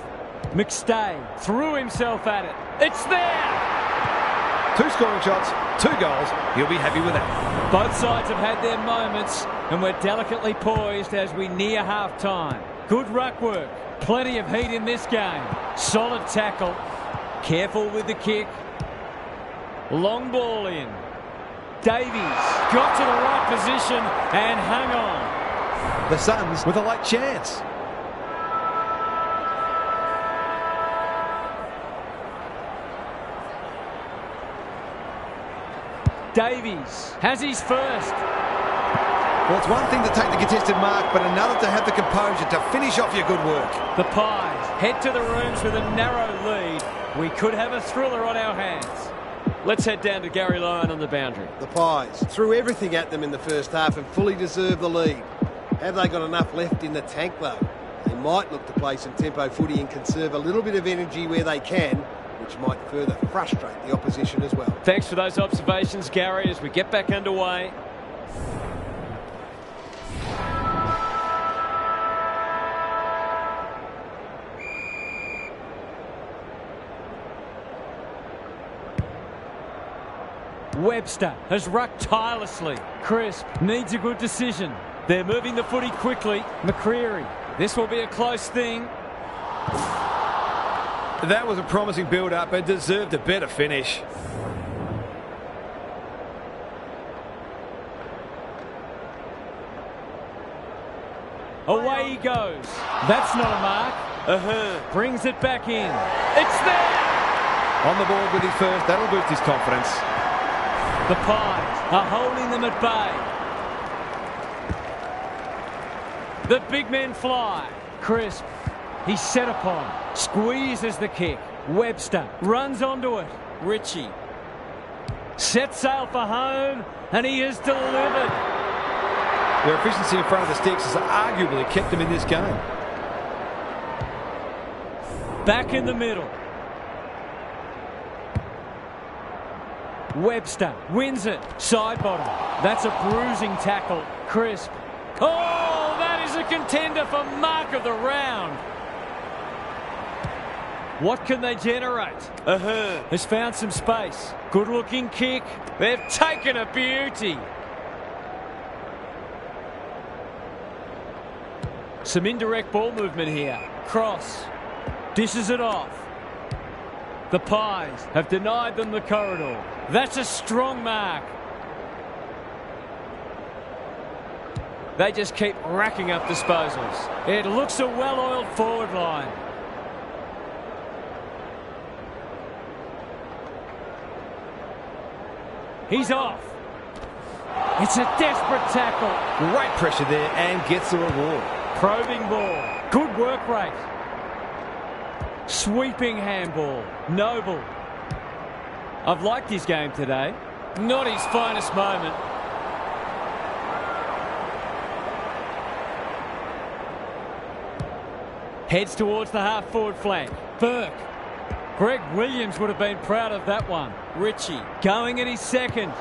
McStay threw himself at it. It's there! 2 scoring shots, 2 goals. He'll be happy with that. Both sides have had their moments, and we're delicately poised as we near half-time. Good ruck work. Plenty of heat in this game. Solid tackle. Careful with the kick. Long ball in. Davies got to the right position and hung on. The Suns with a late chance. Davies has his first. Well, it's one thing to take the contested mark, but another to have the composure to finish off your good work. The Pies head to the rooms with a narrow lead. We could have a thriller on our hands. Let's head down to Gary Lyon on the boundary. The Pies threw everything at them in the first half and fully deserved the lead. Have they got enough left in the tank though? They might look to play some tempo footy and conserve a little bit of energy where they can, which might further frustrate the opposition as well. Thanks for those observations, Gary, as we get back underway. Webster has rucked tirelessly. Crisp needs a good decision. They're moving the footy quickly. McCreery. This will be a close thing. That was a promising build-up, but deserved a better finish. Away he goes. That's not a mark. Brings it back in. It's there! On the board with his first. That'll boost his confidence. The Pies are holding them at bay. The big men fly. Crisp. He's set upon. Squeezes the kick. Webster runs onto it. Ritchie sets sail for home, and he has delivered. Their efficiency in front of the sticks has arguably kept them in this game. Back in the middle. Webster wins it. Side bottom. That's a bruising tackle. Crisp. Oh, that is a contender for mark of the round. What can they generate? Has found some space. Good looking kick. They've taken a beauty. Some indirect ball movement here. Cross. Dishes it off. The Pies have denied them the corridor. That's a strong mark. They just keep racking up disposals. It looks a well-oiled forward line. He's off. It's a desperate tackle. Great pressure there and gets the reward. Probing ball. Good work rate. Sweeping handball. Noble. I've liked his game today. Not his finest moment. Heads towards the half-forward flank. Burke. Greg Williams would have been proud of that one. Ritchie going at his second.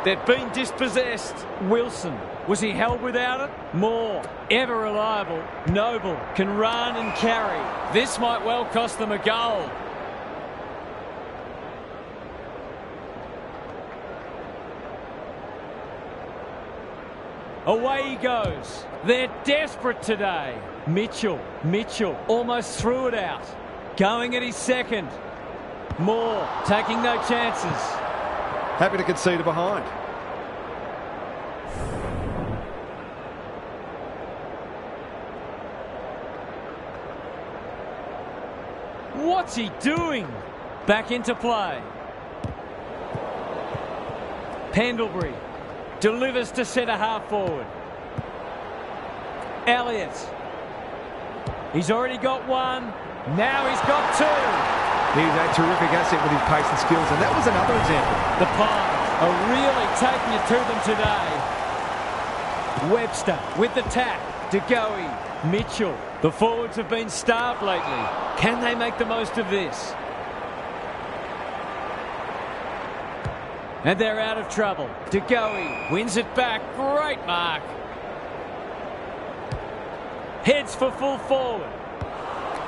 They've been dispossessed. Wilson. Was he held without it? Moore. Ever reliable. Noble can run and carry. This might well cost them a goal. Away he goes. They're desperate today. Mitchell almost threw it out. Going at his second. Moore taking no chances. Happy to concede it behind. What's he doing? Back into play. Pendlebury delivers to centre half forward. Elliott. He's already got one. Now he's got two. He's a terrific asset with his pace and skills, and that was another example. The Pies are really taking it to them today. Webster with the tap. De Goey. Mitchell. The forwards have been starved lately. Can they make the most of this? And they're out of trouble. De Goey wins it back. Great mark. Heads for full forward.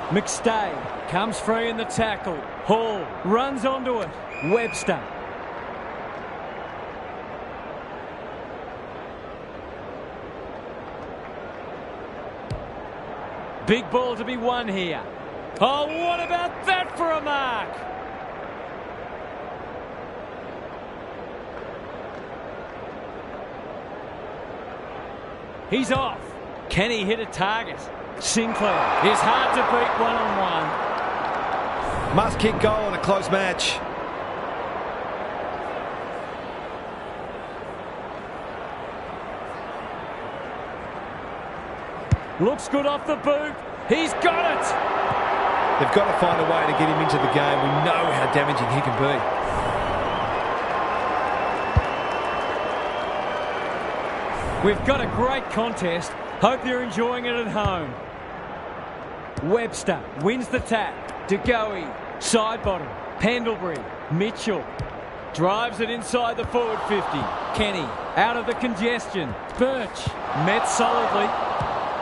McStay comes free in the tackle. Hall runs onto it. Webster. Big ball to be won here. Oh, what about that for a mark? He's off. Can he hit a target? Sinclair is hard to beat one-on-one. Must kick goal in a close match. Looks good off the boot. He's got it. They've got to find a way to get him into the game. We know how damaging he can be. We've got a great contest. Hope you're enjoying it at home. Webster wins the tap. De Goey, side bottom. Pendlebury, Mitchell. Drives it inside the forward 50. Kenny, out of the congestion. Birch, met solidly.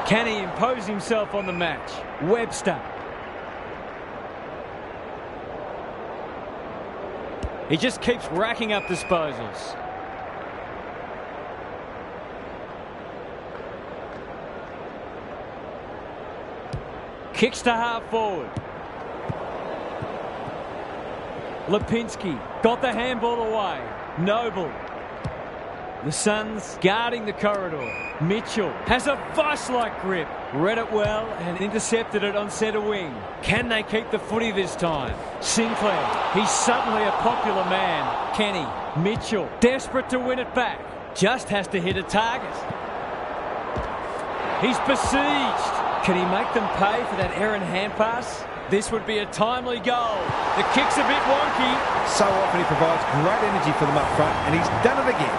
Can he impose himself on the match? Webster. He just keeps racking up disposals. Kicks to half forward. Lipinski got the handball away. Noble. The Suns guarding the corridor. Mitchell has a vice-like grip. Read it well and intercepted it on centre wing. Can they keep the footy this time? Sinclair. He's suddenly a popular man. Kenny. Mitchell. Desperate to win it back. Just has to hit a target. He's besieged. Can he make them pay for that errant hand pass? This would be a timely goal. The kick's a bit wonky. So often he provides great energy for them up front, and he's done it again.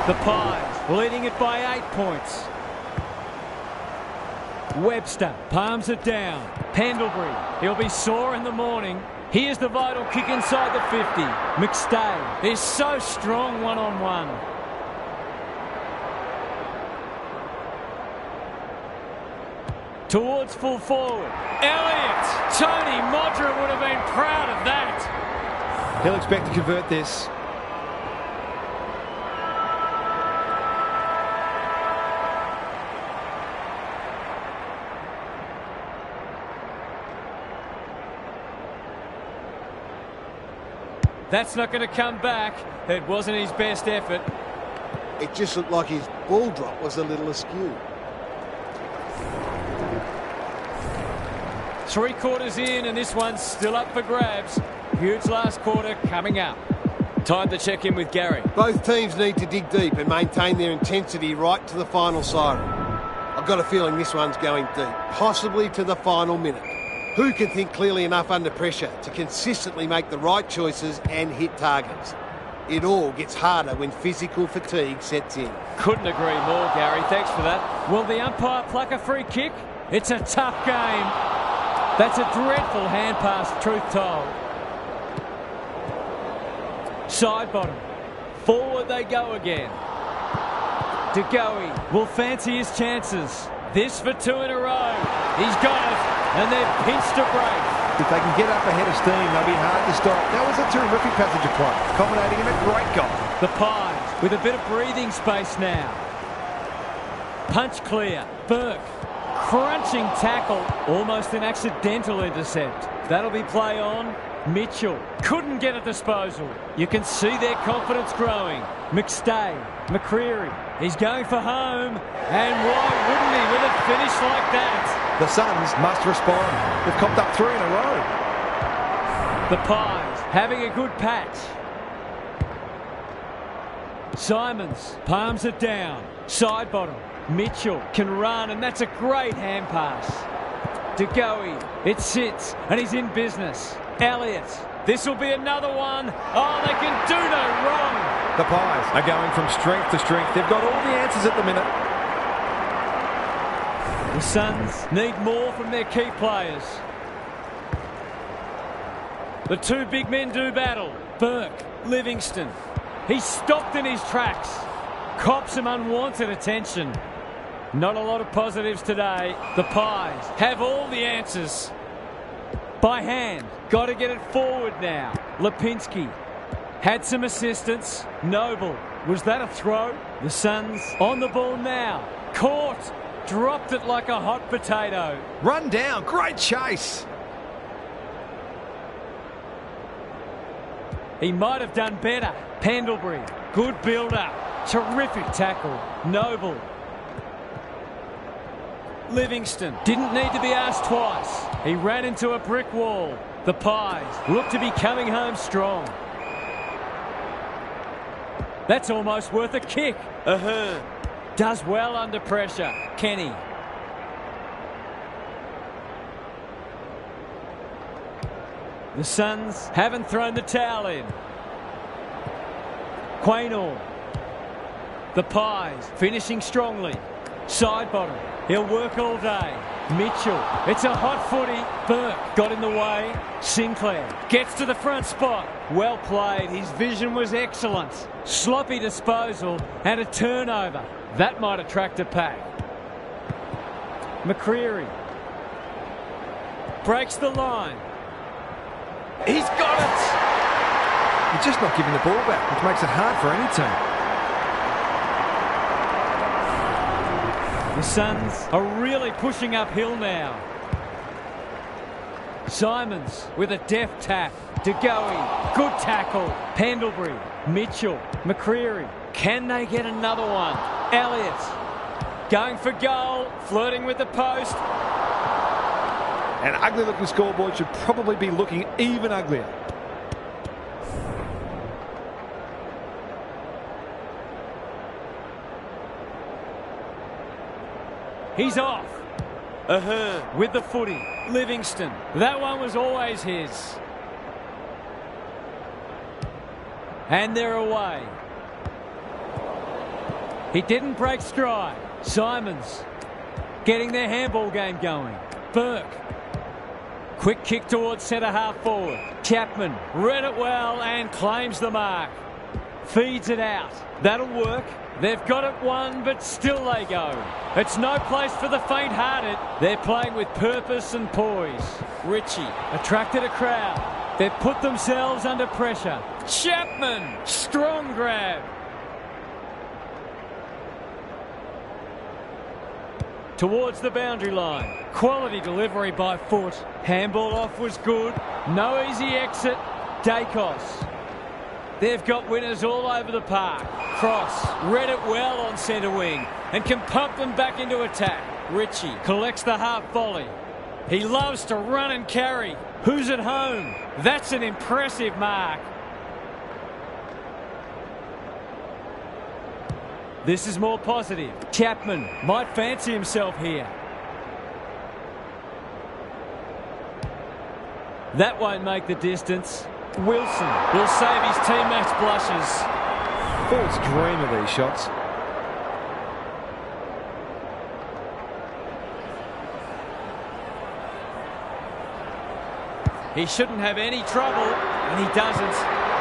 The Pies leading it by 8 points. Webster palms it down. Pendlebury, he'll be sore in the morning. Here's the vital kick inside the 50. McStay is so strong one-on-one. Towards full forward. Elliott! Tony Modra would have been proud of that. He'll expect to convert this. That's not going to come back. It wasn't his best effort. It just looked like his ball drop was a little askew. 3 quarters in, and this one's still up for grabs. Huge last quarter coming up. Time to check in with Gary. Both teams need to dig deep and maintain their intensity right to the final siren. I've got a feeling this one's going deep, possibly to the final minute. Who can think clearly enough under pressure to consistently make the right choices and hit targets? It all gets harder when physical fatigue sets in. Couldn't agree more, Gary. Thanks for that. Will the umpire pluck a free kick? It's a tough game. That's a dreadful hand pass, truth told. Side bottom. Forward they go again. De Goey will fancy his chances. This for 2 in a row. He's got it, and they've pinched a break. If they can get up ahead of steam, they'll be hard to stop. That was a terrific passage of play, culminating in a great goal. The Pies with a bit of breathing space now. Punch clear. Burke. Crunching tackle. Almost an accidental intercept. That'll be play on. Mitchell couldn't get a disposal. You can see their confidence growing. McStay. McCreary. He's going for home. And why wouldn't he with a finish like that? The Suns must respond. They've copped up 3 in a row. The Pies having a good patch. Simons palms it down. Side bottom. Mitchell can run, and that's a great hand pass. De Goey, it sits, and he's in business. Elliott, this will be another one. Oh, they can do no wrong. The Pies are going from strength to strength. They've got all the answers at the minute. The Suns need more from their key players. The 2 big men do battle. Burke, Livingston. He's stopped in his tracks. Cops some unwanted attention. Not a lot of positives today. The Pies have all the answers. By hand. Got to get it forward now. Lipinski had some assistance. Noble. Was that a throw? The Suns on the ball now. Caught. Dropped it like a hot potato. Run down. Great chase. He might have done better. Pendlebury. Good build-up. Terrific tackle. Noble. Livingston didn't need to be asked twice. He ran into a brick wall. The Pies look to be coming home strong. That's almost worth a kick. Does well under pressure. Kenny. The Suns haven't thrown the towel in. Quaynor. The Pies finishing strongly. Side bottom. He'll work all day. Mitchell. It's a hot footy. Burke got in the way. Sinclair gets to the front spot. Well played. His vision was excellent. Sloppy disposal and a turnover. That might attract a pack. McCreary. Breaks the line. He's got it! He's just not giving the ball back, which makes it hard for any team. The Suns are really pushing uphill now. Simons with a deft tap. De Goey, good tackle. Pendlebury, Mitchell, McCreary. Can they get another one? Elliott going for goal, flirting with the post. An ugly-looking scoreboard should probably be looking even uglier. He's off. Ahern with the footy. Livingston. That one was always his. And they're away. He didn't break stride. Simons getting their handball game going. Burke. Quick kick towards centre half forward. Chapman read it well and claims the mark. Feeds it out. That'll work. They've got it won, but still they go. It's no place for the faint-hearted. They're playing with purpose and poise. Ritchie attracted a crowd. They've put themselves under pressure. Chapman, strong grab. Towards the boundary line. Quality delivery by foot. Handball off was good. No easy exit. Dacos. They've got winners all over the park. Cross read it well on centre wing and can pump them back into attack. Ritchie collects the half volley. He loves to run and carry. Who's at home? That's an impressive mark. This is more positive. Chapman might fancy himself here. That won't make the distance. Wilson will save his teammates' blushes. Forwards dream of these shots. He shouldn't have any trouble, and he doesn't.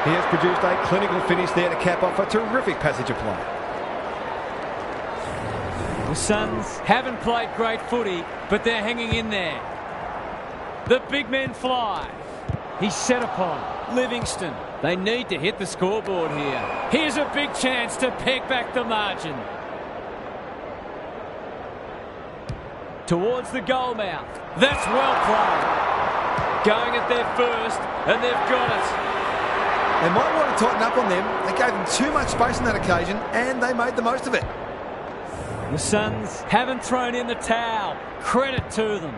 He has produced a clinical finish there to cap off a terrific passage of play. The Suns haven't played great footy, but they're hanging in there. The big men fly. He's set upon. Livingston. They need to hit the scoreboard here. Here's a big chance to peg back the margin. Towards the goal mouth. That's well played. Going at their first, and they've got it. They might want to tighten up on them. They gave them too much space on that occasion, and they made the most of it. The Suns haven't thrown in the towel. Credit to them.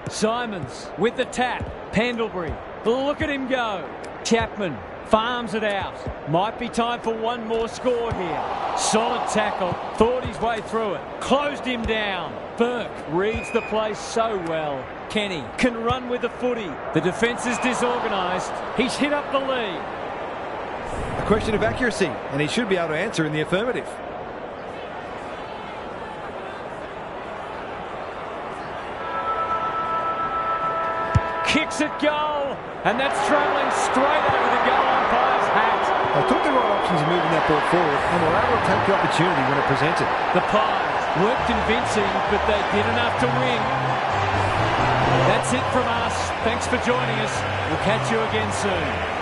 Simons with the tap. Pendlebury. Look at him go. Chapman farms it out. Might be time for one more score here. Solid tackle. Thought his way through it. Closed him down. Burke reads the play so well. Kenny can run with the footy. The defence is disorganised. He's hit up the lead. A question of accuracy, and he should be able to answer in the affirmative. Kicks at goal, and that's travelling straight over the goal umpire's hat. They took the right options in moving that ball forward and were able to take the opportunity when it presented. The Pies weren't convincing, but they did enough to win. That's it from us. Thanks for joining us. We'll catch you again soon.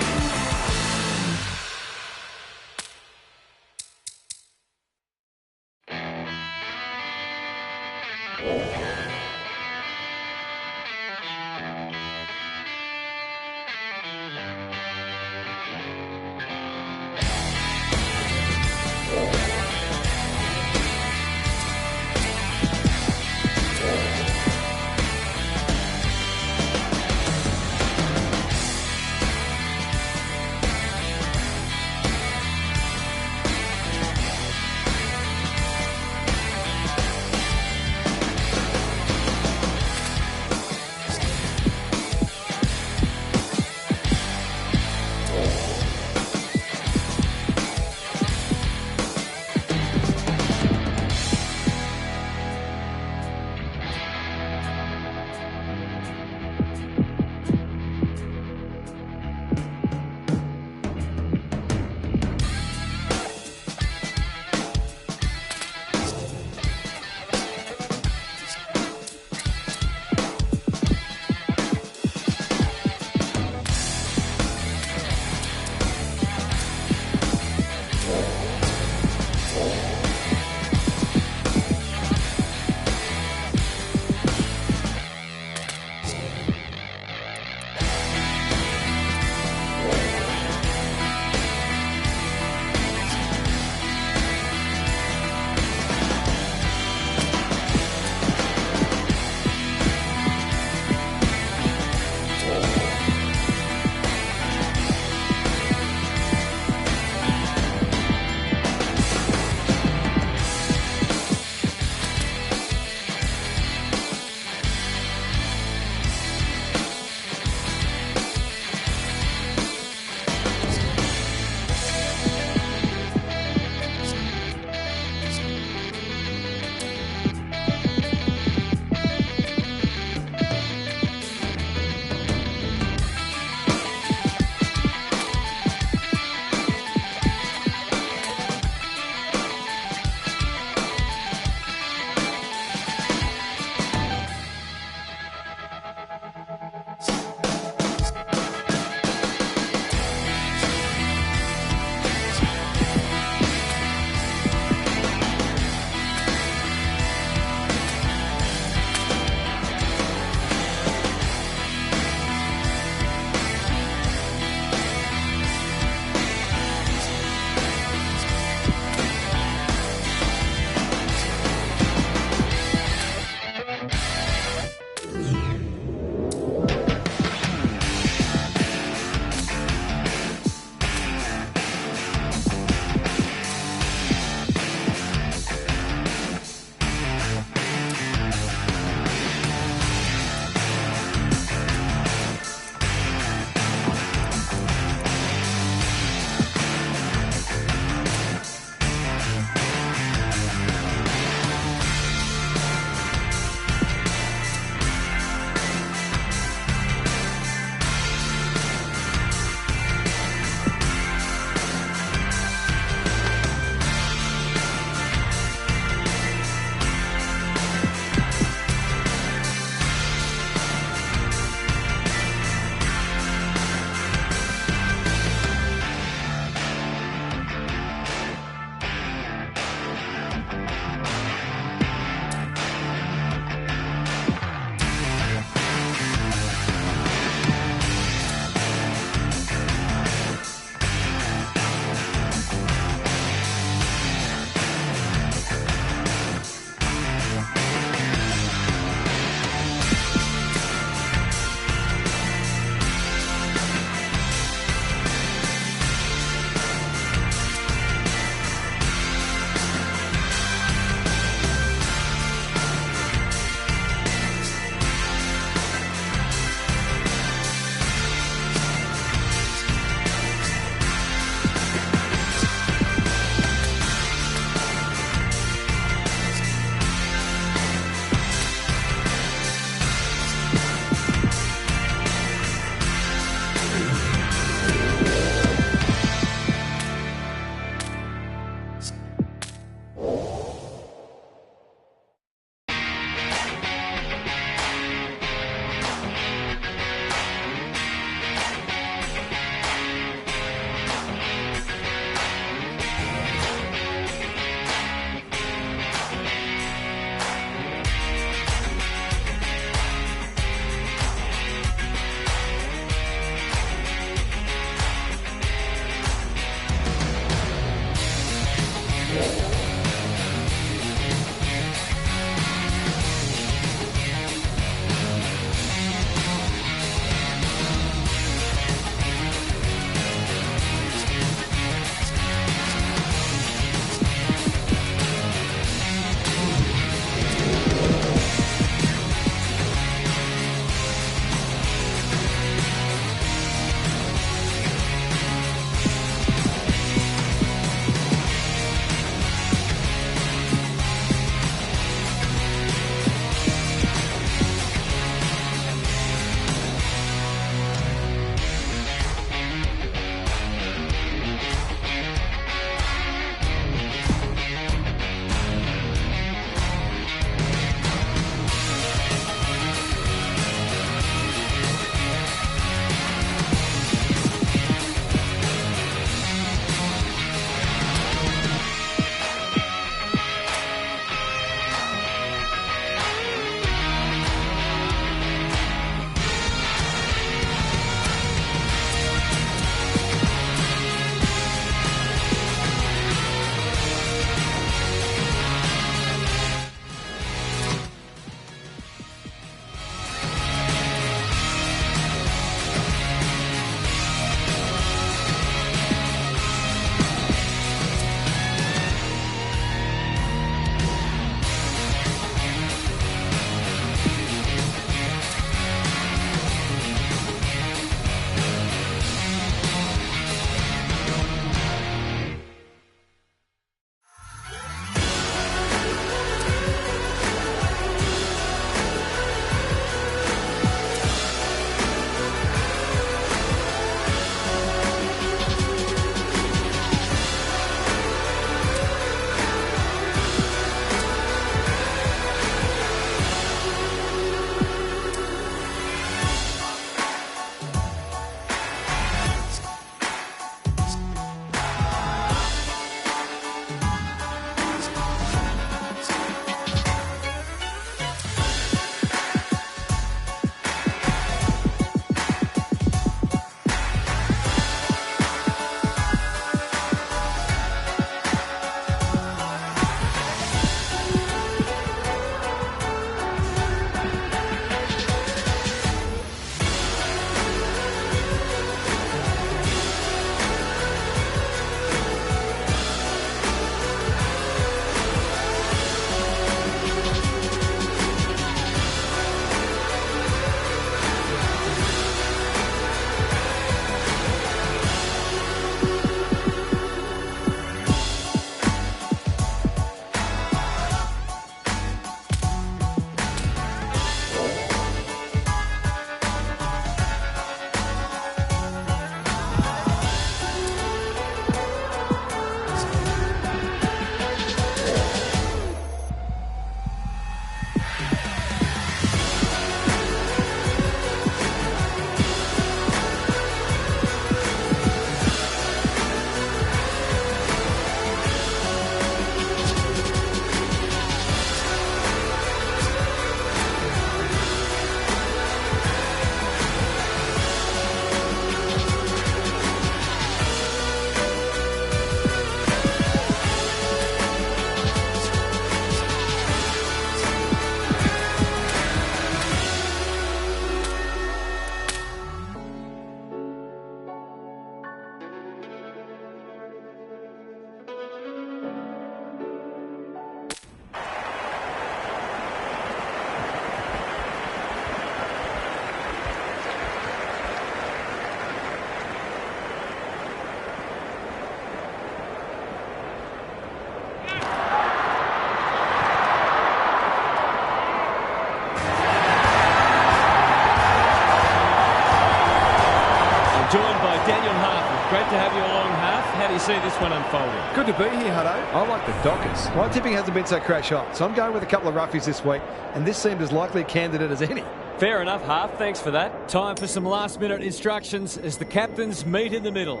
I'm joined by Daniel Harford. Great to have you along, Harf. How do you see this one unfolding? Good to be here, Hutto. I like the Dockers. My tipping hasn't been so crash hot, so I'm going with a couple of roughies this week, and this seemed as likely a candidate as any. Fair enough, Harf. Thanks for that. Time for some last-minute instructions as the captains meet in the middle.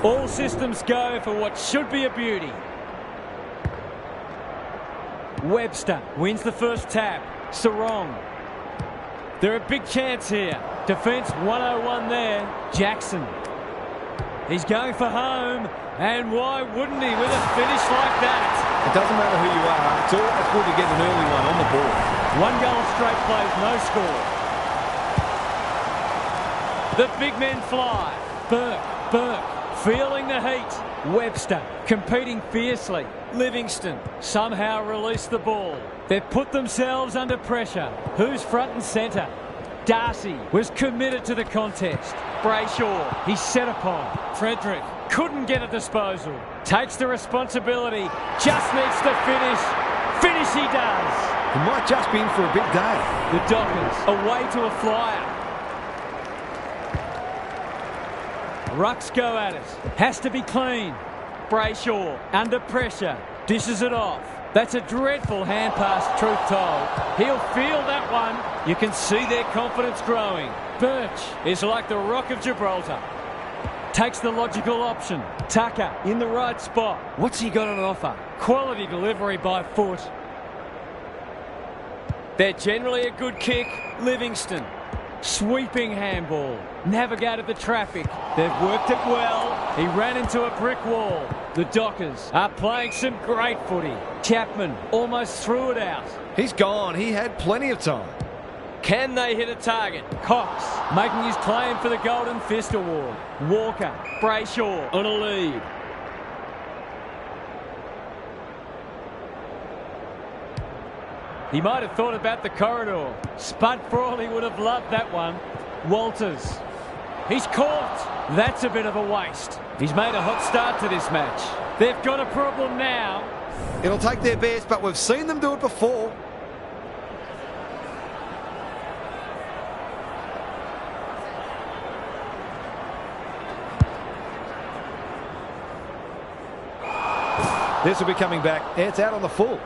All systems go for what should be a beauty. Webster wins the first tap. Sarong. They're a big chance here. Defence 101 there. Jackson. He's going for home. And why wouldn't he with a finish like that? It doesn't matter who you are. It's always good to get an early one on the board. 1 goal straight plays, no score. The big men fly. Burke. Feeling the heat. Webster competing fiercely. Livingston somehow released the ball. They've put themselves under pressure. Who's front and centre? Darcy was committed to the contest. Brayshaw, he's set upon. Frederick couldn't get a disposal. Takes the responsibility. Just needs to finish. Finish he does. He might just be in for a big day. The Dockers away to a flyer. Rucks go at it. Has to be clean. Brayshaw under pressure. Dishes it off. That's a dreadful hand pass, truth told. He'll feel that one. You can see their confidence growing. Birch is like the Rock of Gibraltar. Takes the logical option. Tucker in the right spot. What's he got on offer? Quality delivery by foot. They're generally a good kick. Livingston. Sweeping handball. Navigated the traffic. They've worked it well. He ran into a brick wall. The Dockers are playing some great footy. Chapman almost threw it out. He's gone. He had plenty of time. Can they hit a target? Cox making his claim for the Golden Fist Award. Walker, Brayshaw on a lead. He might have thought about the corridor. Spud Frawley would have loved that one. Walters. He's caught. That's a bit of a waste. He's made a hot start to this match. They've got a problem now. It'll take their best, but we've seen them do it before. This will be coming back. It's out on the full.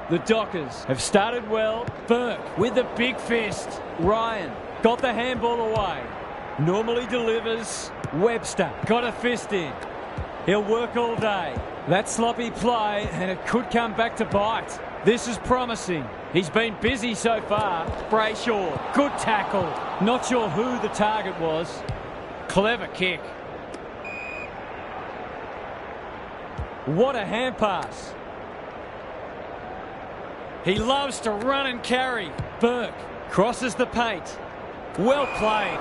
The Dockers have started well. Burke with the big fist. Ryan got the handball away. Normally delivers. Webster got a fist in. He'll work all day. That sloppy play, and it could come back to bite. This is promising. He's been busy so far. Brayshaw, good tackle. Not sure who the target was. Clever kick. What a hand pass. He loves to run and carry. Burke crosses the paint. Well played.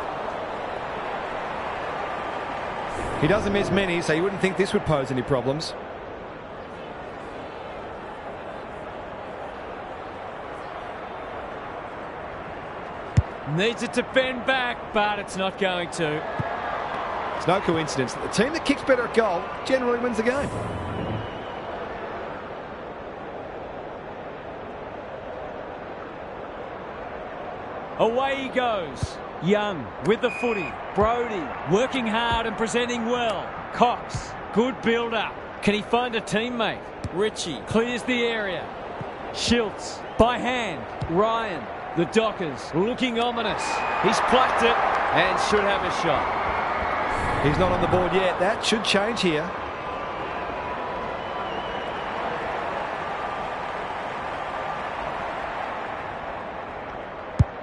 He doesn't miss many, so you wouldn't think this would pose any problems. Needs it to bend back, but it's not going to. It's no coincidence that the team that kicks better at goal generally wins the game. Away he goes. Young with the footy. Brody working hard and presenting well. Cox, good build-up. Can he find a teammate? Ritchie clears the area. Schiltz by hand. Ryan, the Dockers looking ominous. He's plucked it and should have a shot. He's not on the board yet. That should change here.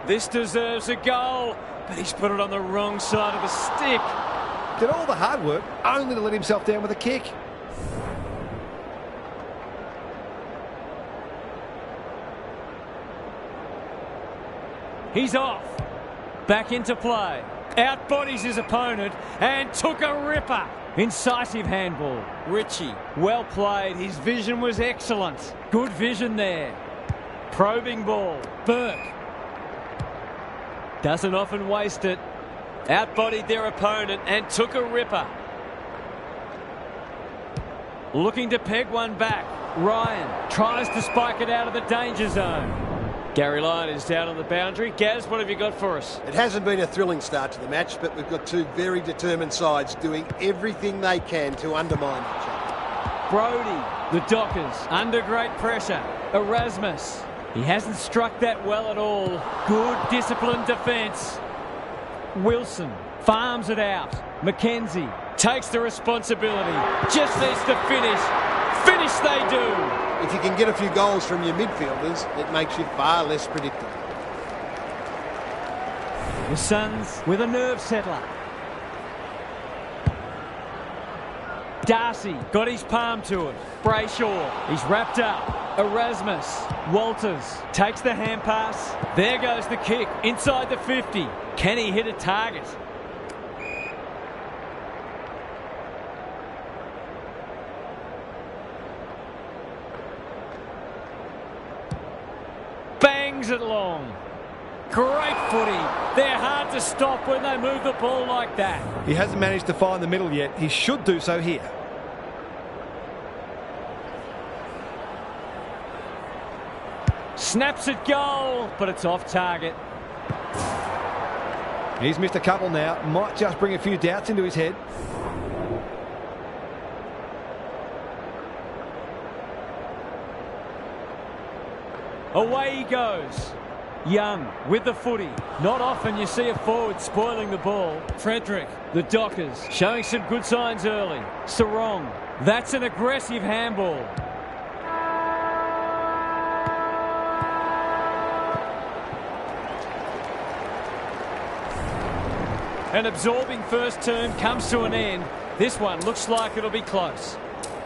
This deserves a goal, but he's put it on the wrong side of the stick. Did all the hard work only to let himself down with a kick. He's off. Back into play. Outbodies his opponent and took a ripper. Incisive handball. Ritchie, well played. His vision was excellent. Good vision there. Probing ball. Burke. Doesn't often waste it. Outbodied their opponent and took a ripper. Looking to peg one back. Ryan tries to spike it out of the danger zone. Gary Lyon is down on the boundary. Gaz, what have you got for us? It hasn't been a thrilling start to the match, but we've got two very determined sides doing everything they can to undermine each other. Brody, the Dockers, under great pressure. Erasmus, he hasn't struck that well at all. Good disciplined defence. Wilson farms it out. McKenzie takes the responsibility. Just needs to finish. Finish they do. If you can get a few goals from your midfielders, it makes you far less predictable. The Suns with a nerve settler. Darcy got his palm to it. Brayshaw, he's wrapped up. Erasmus, Walters takes the hand pass. There goes the kick inside the 50. Can he hit a target? Bangs it long. Great footy. They're hard to stop when they move the ball like that. He hasn't managed to find the middle yet. He should do so here. Snaps it goal, but it's off target. He's missed a couple now. Might just bring a few doubts into his head. Away he goes. Young with the footy. Not often you see a forward spoiling the ball. Frederick, the Dockers, showing some good signs early. Sarong, that's an aggressive handball. An absorbing first term comes to an end. This one looks like it'll be close.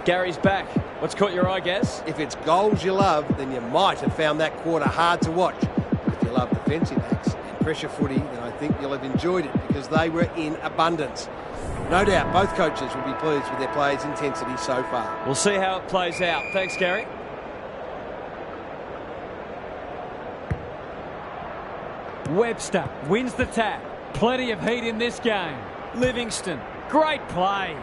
Gary's back. What's caught your eye, Gaz? If it's goals you love, then you might have found that quarter hard to watch. If you love defensive acts and pressure footy, then I think you'll have enjoyed it because they were in abundance. No doubt both coaches will be pleased with their players' intensity so far. We'll see how it plays out. Thanks, Gary. Webster wins the tap. Plenty of heat in this game. Livingston, great play.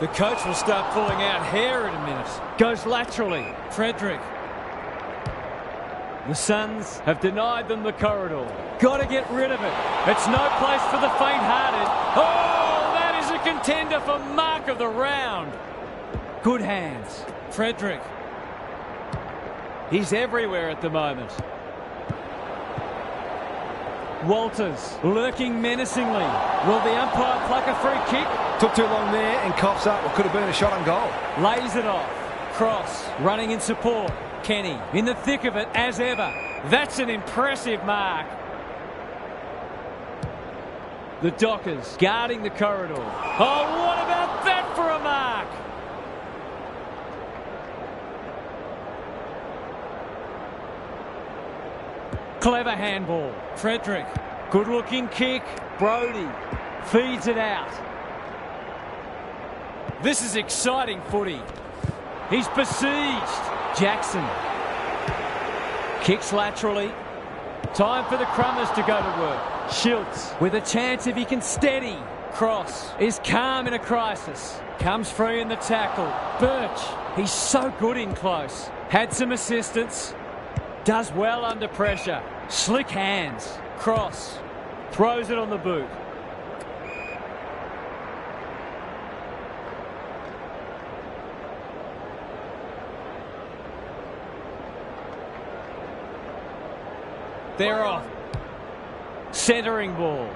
The coach will start pulling out hair in a minute. Goes laterally. Frederick. The Suns have denied them the corridor. Got to get rid of it. It's no place for the faint-hearted. Oh, that is a contender for mark of the round. Good hands. Frederick. He's everywhere at the moment. Walters lurking menacingly. Will the umpire pluck a free kick? Took too long there and coughs up what could have been a shot on goal. Lays it off. Cross running in support. Kenny in the thick of it as ever. That's an impressive mark. The Dockers guarding the corridor. Oh, what about that for a mark? Clever handball. Frederick. Good looking kick. Brody feeds it out. This is exciting footy. He's besieged. Jackson. Kicks laterally. Time for the Crummers to go to work. Schiltz with a chance if he can steady. Cross is calm in a crisis. Comes free in the tackle. Birch. He's so good in close. Had some assistance. Does well under pressure. Slick hands. Cross. Throws it on the boot. They're off. Centering ball.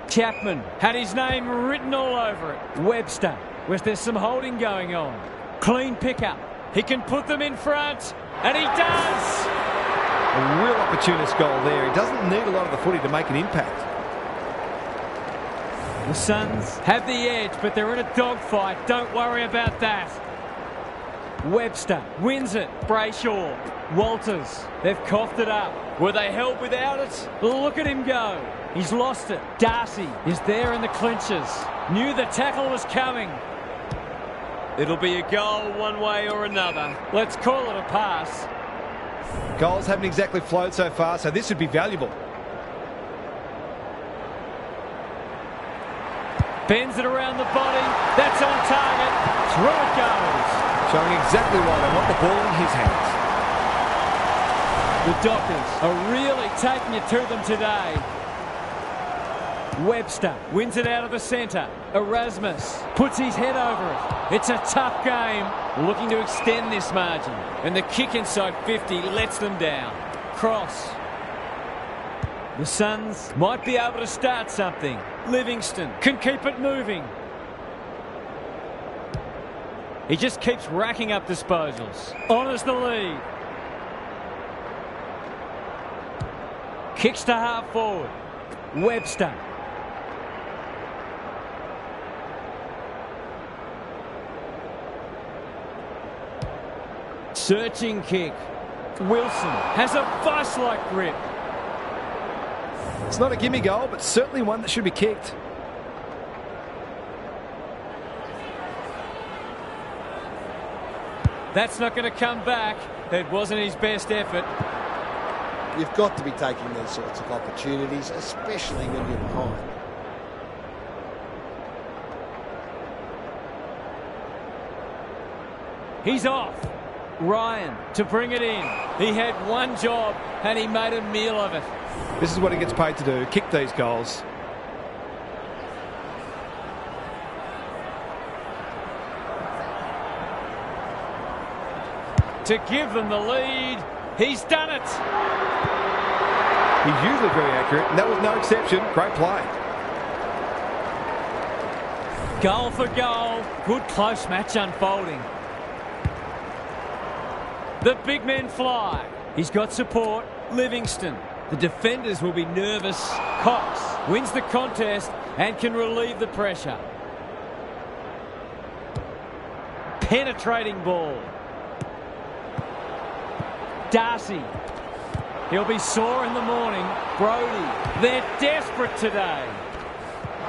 Chapman had his name written all over it. Webster. Was there some holding going on? Clean pickup. He can put them in front. And he does! A real opportunist goal there. He doesn't need a lot of the footy to make an impact. The Suns have the edge, but they're in a dogfight. Don't worry about that. Webster wins it. Brayshaw. Walters. They've coughed it up. Were they held without it? Look at him go. He's lost it. Darcy is there in the clinches. Knew the tackle was coming. It'll be a goal one way or another. Let's call it a pass. Goals haven't exactly flowed so far, so this would be valuable. Bends it around the body. That's on target. Through it goes. Showing exactly why they want the ball in his hands. The Dockers are really taking it to them today. Webster wins it out of the centre. Erasmus puts his head over it. It's a tough game. Looking to extend this margin. And the kick inside 50 lets them down. Cross. The Suns might be able to start something. Livingston can keep it moving. He just keeps racking up disposals. Honours the lead. Kicks to half forward. Webster. Searching kick. Wilson has a vice-like grip. It's not a gimme goal, but certainly one that should be kicked. That's not going to come back. It wasn't his best effort. You've got to be taking these sorts of opportunities, especially when you're behind. He's off. Ryan to bring it in. He had one job and he made a meal of it. This is what he gets paid to do, kick these goals. To give them the lead. He's done it. He's usually very accurate, and that was no exception. Great play. Goal for goal. Good close match unfolding. The big men fly. He's got support. Livingston. The defenders will be nervous. Cox wins the contest and can relieve the pressure. Penetrating ball. Darcy. He'll be sore in the morning. Brody. They're desperate today.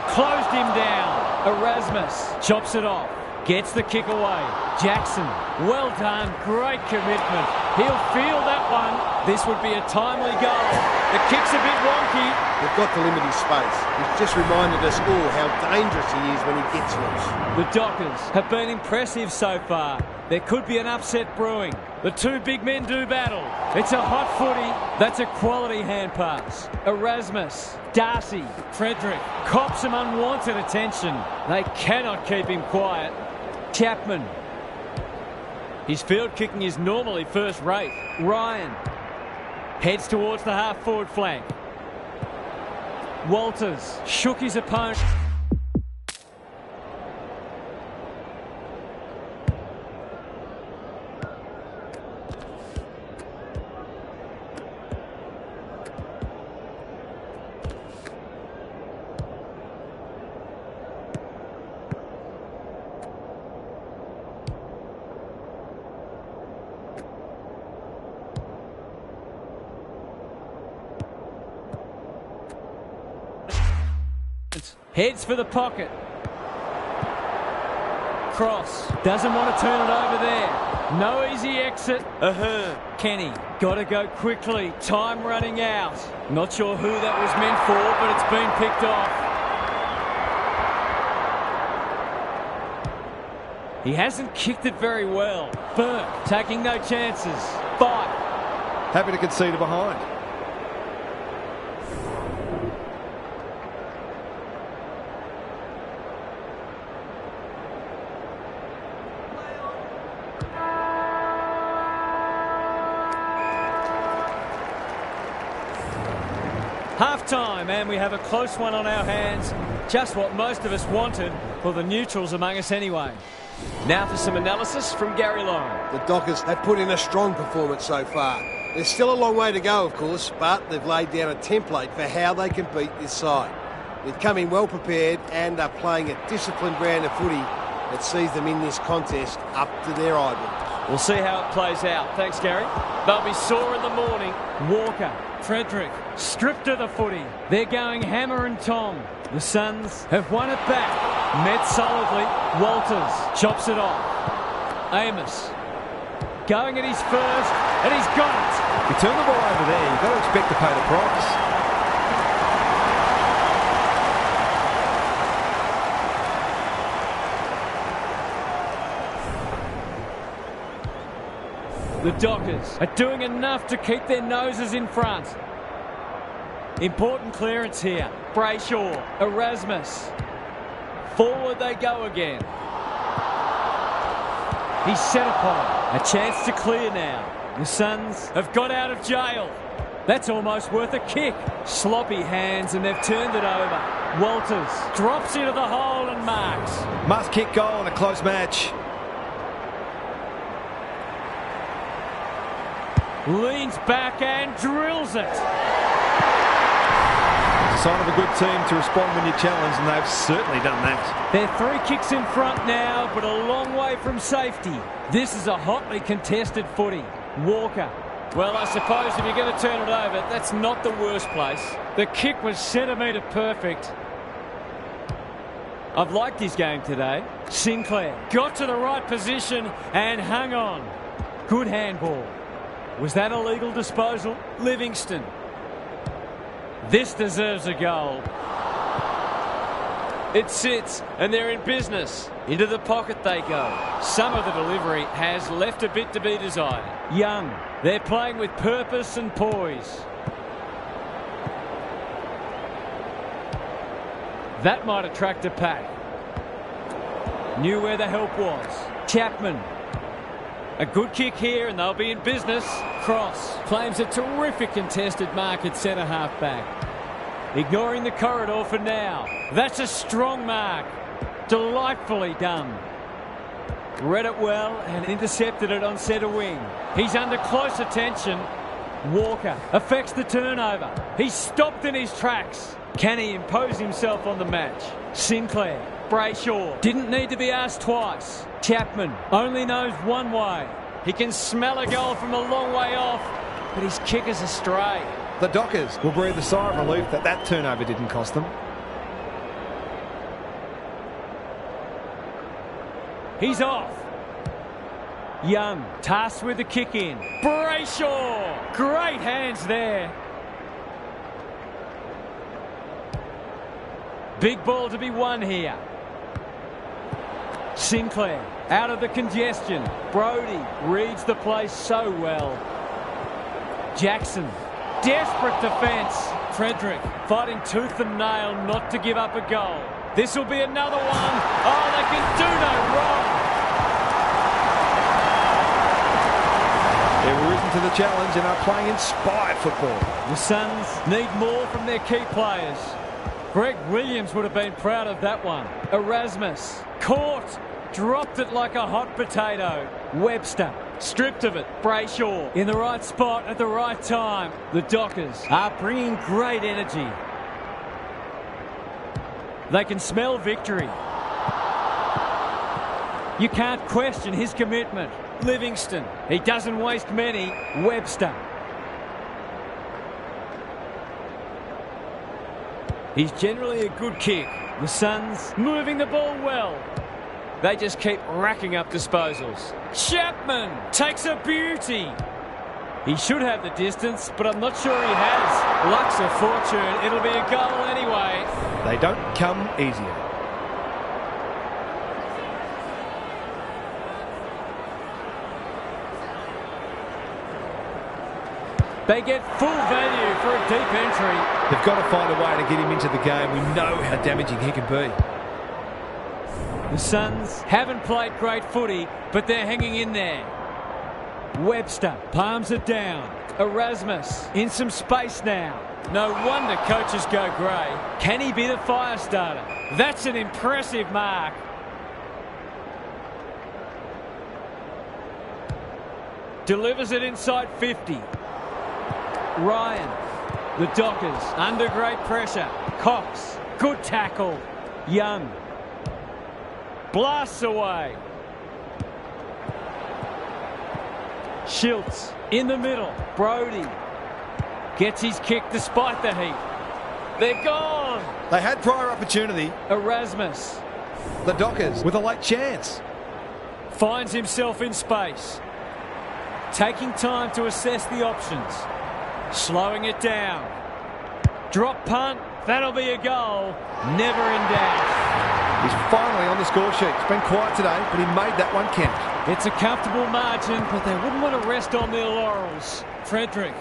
Closed him down. Erasmus chops it off. Gets the kick away. Jackson. Well done. Great commitment. He'll feel that one. This would be a timely goal. The kick's a bit wonky. They've got to limit his space. He's just reminded us all how dangerous he is when he gets loose. The Dockers have been impressive so far. There could be an upset brewing. The two big men do battle. It's a hot footy. That's a quality hand pass. Erasmus, Darcy, Frederick cops some unwanted attention. They cannot keep him quiet. Chapman. His field kicking is normally first rate. Ryan heads towards the half forward flank. Walters shook his opponent. Heads for the pocket. Cross. Doesn't want to turn it over there. No easy exit. Kenny. Got to go quickly. Time running out. Not sure who that was meant for, but it's been picked off. He hasn't kicked it very well. Burke taking no chances. Fight. Happy to concede it behind. Half-time, and we have a close one on our hands. Just what most of us wanted, for the neutrals among us anyway. Now for some analysis from Gary Lyon. The Dockers have put in a strong performance so far. There's still a long way to go, of course, but they've laid down a template for how they can beat this side. They've come in well prepared and are playing a disciplined brand of footy that sees them in this contest up to their eyeballs. We'll see how it plays out. Thanks, Gary. They'll be sore in the morning. Walker, Frederick, stripped of the footy. They're going hammer and tong. The Suns have won it back. Met solidly. Walters chops it off. Amos going at his first, and he's got it. You turn the ball over there, you've got to expect to pay the price. The Dockers are doing enough to keep their noses in front. Important clearance here. Brayshaw, Erasmus. Forward they go again. He's set upon. A chance to clear now. The Suns have got out of jail. That's almost worth a kick. Sloppy hands and they've turned it over. Walters drops into the hole and marks. Must kick goal in a close match. Leans back and drills it. It's a sign of a good team to respond when you're challenged, and they've certainly done that. They're 3 kicks in front now, but a long way from safety. This is a hotly contested footy. Walker. Well, I suppose if you're going to turn it over, that's not the worst place. The kick was centimetre perfect. I've liked his game today. Sinclair got to the right position and hung on. Good handball. Was that a legal disposal? Livingston. This deserves a goal. It sits and they're in business. Into the pocket they go. Some of the delivery has left a bit to be desired. Young. They're playing with purpose and poise. That might attract a pack. Knew where the help was. Chapman. A good kick here and they'll be in business. Cross claims a terrific contested mark at centre half back. Ignoring the corridor for now. That's a strong mark. Delightfully done. Read it well and intercepted it on centre wing. He's under close attention. Walker affects the turnover. He's stopped in his tracks. Can he impose himself on the match? Sinclair. Brayshaw didn't need to be asked twice. Chapman only knows one way. He can smell a goal from a long way off, but his kick is astray. The Dockers will breathe a sigh of relief that turnover didn't cost them. He's off. Young tasked with the kick in. Brayshaw! Great hands there. Big ball to be won here. Sinclair out of the congestion. Brody reads the place so well. Jackson. Desperate defence. Frederick fighting tooth and nail not to give up a goal. This will be another one. Oh, they can do no wrong. They've risen to the challenge and are playing inspired football. The Suns need more from their key players. Greg Williams would have been proud of that one. Erasmus. Caught. Dropped it like a hot potato. Webster. Stripped of it. Brayshaw in the right spot at the right time. The Dockers are bringing great energy. They can smell victory. You can't question his commitment. Livingston. He doesn't waste many. Webster. He's generally a good kick. The Suns moving the ball well. They just keep racking up disposals. Chapman takes a beauty. He should have the distance, but I'm not sure he has. Luck's a fortune. It'll be a goal anyway. They don't come easier. They get full value for a deep entry. They've got to find a way to get him into the game. We know how damaging he can be. The Suns haven't played great footy, but they're hanging in there. Webster palms it down. Erasmus in some space now. No wonder coaches go grey. Can he be the fire starter? That's an impressive mark. Delivers it inside 50. Ryan. The Dockers under great pressure. Cox. Good tackle. Young. Blasts away. Schiltz in the middle. Brody gets his kick despite the heat. They're gone. They had prior opportunity. Erasmus. The Dockers with a late chance. Finds himself in space. Taking time to assess the options. Slowing it down. Drop punt. That'll be a goal. Never in doubt. He's finally on the score sheet. It's been quiet today, but he made that one count. It's a comfortable margin, but they wouldn't want to rest on their laurels. Frederick.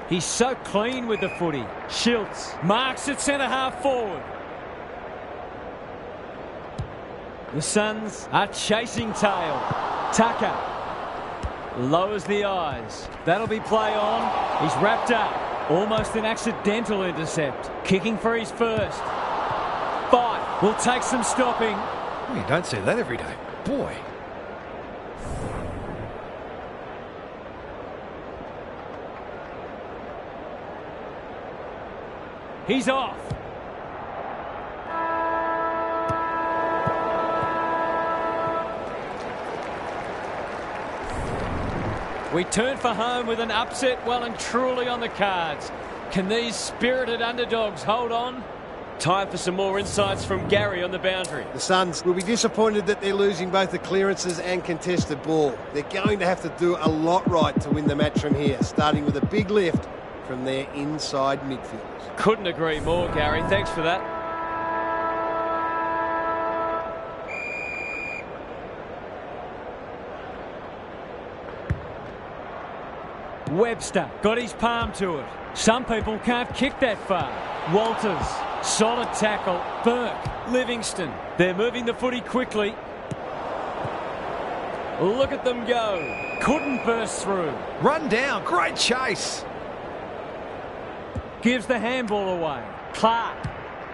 He's so clean with the footy. Schiltz marks at centre-half forward. The Suns are chasing tail. Tucker lowers the eyes. That'll be play on. He's wrapped up. Almost an accidental intercept. Kicking for his first. Fight will take some stopping. Well, you don't see that every day. Boy. He's off. We turn for home with an upset well and truly on the cards. Can these spirited underdogs hold on? Time for some more insights from Gary on the boundary. The Suns will be disappointed that they're losing both the clearances and contested ball. They're going to have to do a lot right to win the match from here, starting with a big lift from their inside midfielders. Couldn't agree more, Gary. Thanks for that. Webster got his palm to it. Some people can't kick that far. Walters, solid tackle. Burke, Livingston. They're moving the footy quickly. Look at them go. Couldn't burst through. Run down. Great chase. Gives the handball away. Clark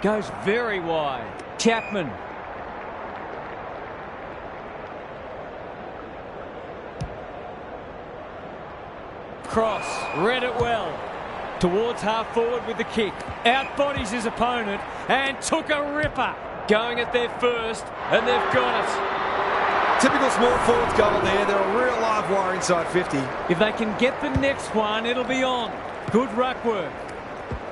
goes very wide. Chapman. Cross. Read it well. Towards half forward with the kick. Outbodies his opponent and took a ripper. Going at their first, and they've got it. Typical small forwards goal there. They're a real live wire inside 50. If they can get the next one, it'll be on. Good ruck work.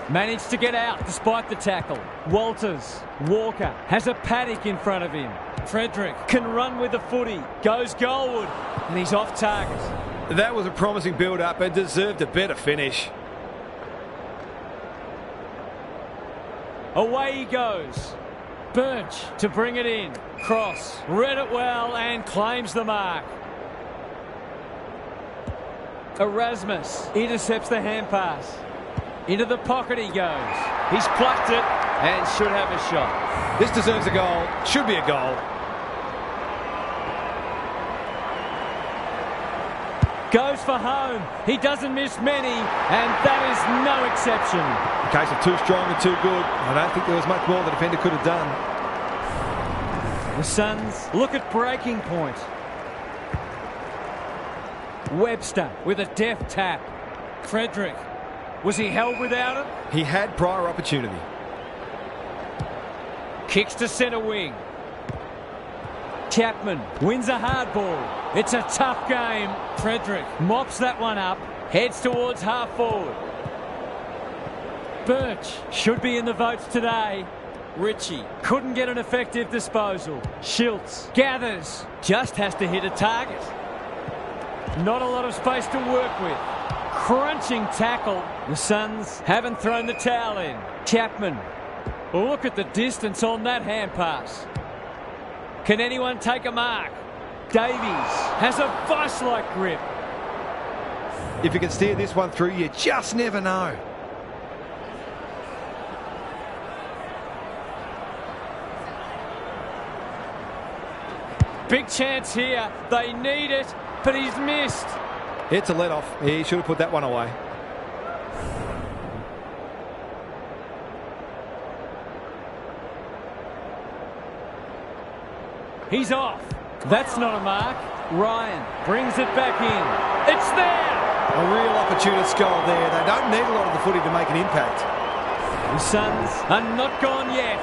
Managed to get out despite the tackle. Walters. Walker has a paddock in front of him. Frederick can run with the footy. Goes goalward. And he's off target. That was a promising build-up and deserved a better finish. Away he goes. Birch to bring it in. Cross. Read it well and claims the mark. Erasmus intercepts the hand pass. Into the pocket he goes. He's plucked it and should have a shot. This deserves a goal. Should be a goal. Goes for home. He doesn't miss many, and that is no exception. In case of too strong and too good, I don't think there was much more the defender could have done. The Suns look at breaking point. Webster with a deft tap. Frederick. Was he held without it? He had prior opportunity. Kicks to centre wing. Chapman wins a hard ball. It's a tough game. Frederick mops that one up. Heads towards half forward. Birch should be in the votes today. Ritchie couldn't get an effective disposal. Schiltz gathers. Just has to hit a target. Not a lot of space to work with. Crunching tackle. The Suns haven't thrown the towel in. Chapman. Look at the distance on that hand pass. Can anyone take a mark? Davies has a vice-like grip. If you can steer this one through, you just never know. Big chance here. They need it, but he's missed. It's a let-off. He should have put that one away. He's off. That's not a mark. Ryan brings it back in. It's there. A real opportunist goal there. They don't need a lot of the footy to make an impact. The Suns are not gone yet.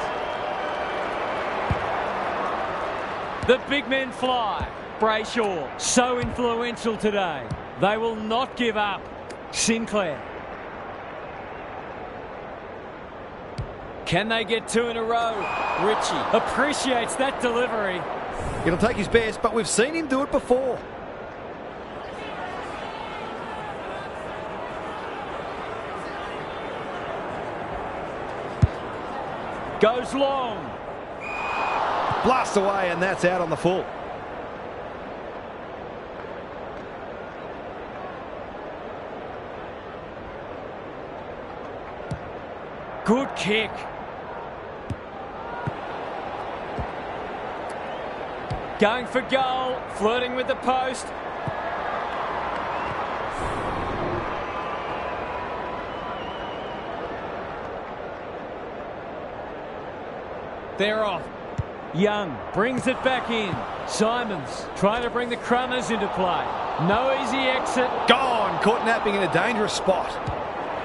The big men fly. Brayshaw, so influential today. They will not give up. Sinclair. Can they get two in a row? Ritchie appreciates that delivery. It'll take his best, but we've seen him do it before. Goes long. Blast away, and that's out on the full. kick. Going for goal, flirting with the post. They're off. Young brings it back in. Simons trying to bring the Crummers into play. No easy exit. Gone. Caught napping in a dangerous spot.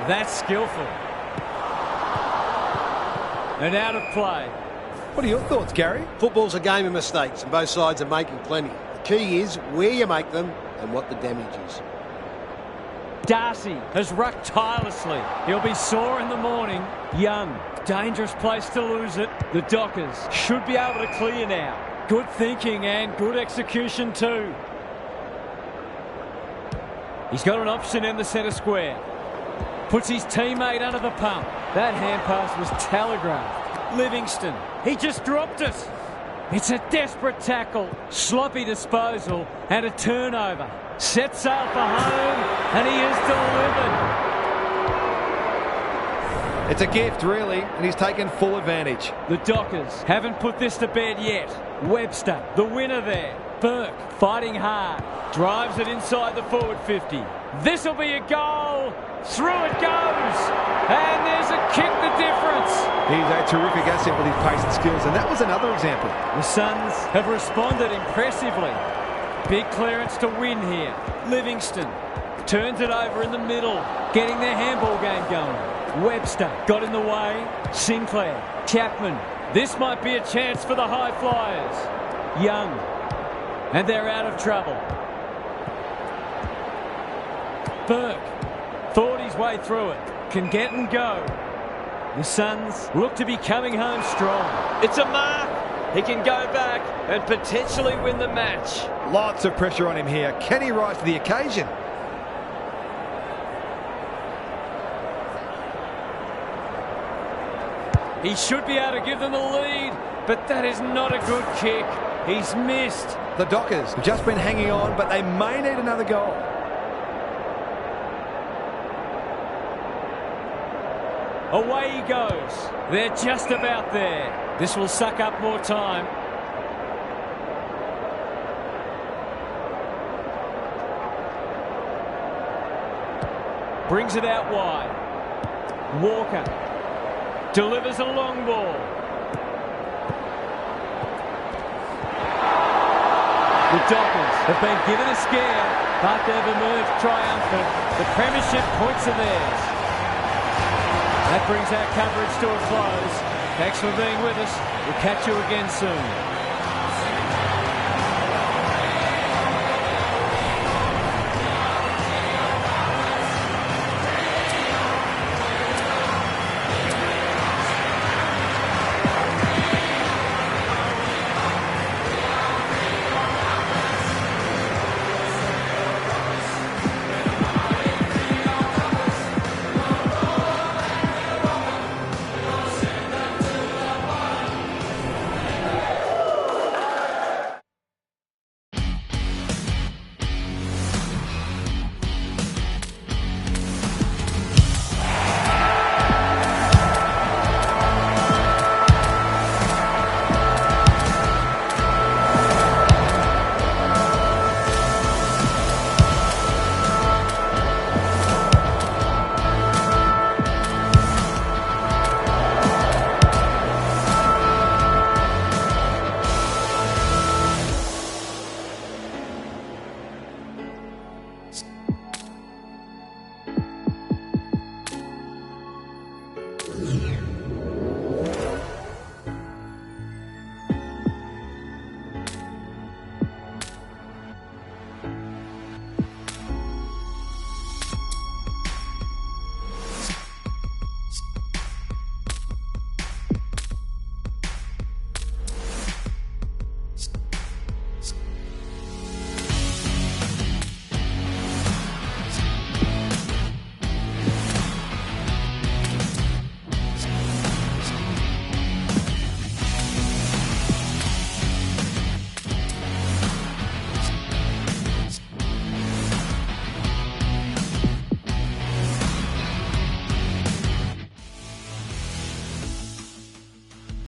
That's skillful. And out of play. What are your thoughts, Gary? Football's a game of mistakes, and both sides are making plenty. The key is where you make them and what the damage is. Darcy has rucked tirelessly. He'll be sore in the morning. Young, dangerous place to lose it. The Dockers should be able to clear now. Good thinking and good execution too. He's got an option in the centre square. Puts his teammate under the pump. That hand pass was telegraphed. Livingston, he just dropped it. It's a desperate tackle, sloppy disposal and a turnover. Set sail for home and he is delivered. It's a gift, really, and he's taken full advantage. The Dockers haven't put this to bed yet. Webster, the winner there. Burke, fighting hard. Drives it inside the forward 50. This'll be a goal. Through it goes. And there's a kick, the difference. He's a terrific asset with his pace and skills, and that was another example. The Suns have responded impressively. Big clearance to win here. Livingston turns it over in the middle, getting their handball game going. Webster got in the way. Sinclair, Chapman. This might be a chance for the High Flyers. Young. And they're out of trouble. Burke thought his way through it. Can get and go. The Suns look to be coming home strong. It's a mark. He can go back and potentially win the match. Lots of pressure on him here. Can he rise to the occasion? He should be able to give them the lead, but that is not a good kick. He's missed. The Dockers have just been hanging on, but they may need another goal. Away he goes. They're just about there. This will suck up more time. Brings it out wide. Walker delivers a long ball. The Dockers have been given a scare, but they've emerged triumphant. The premiership points are theirs. That brings our coverage to a close. Thanks for being with us. We'll catch you again soon.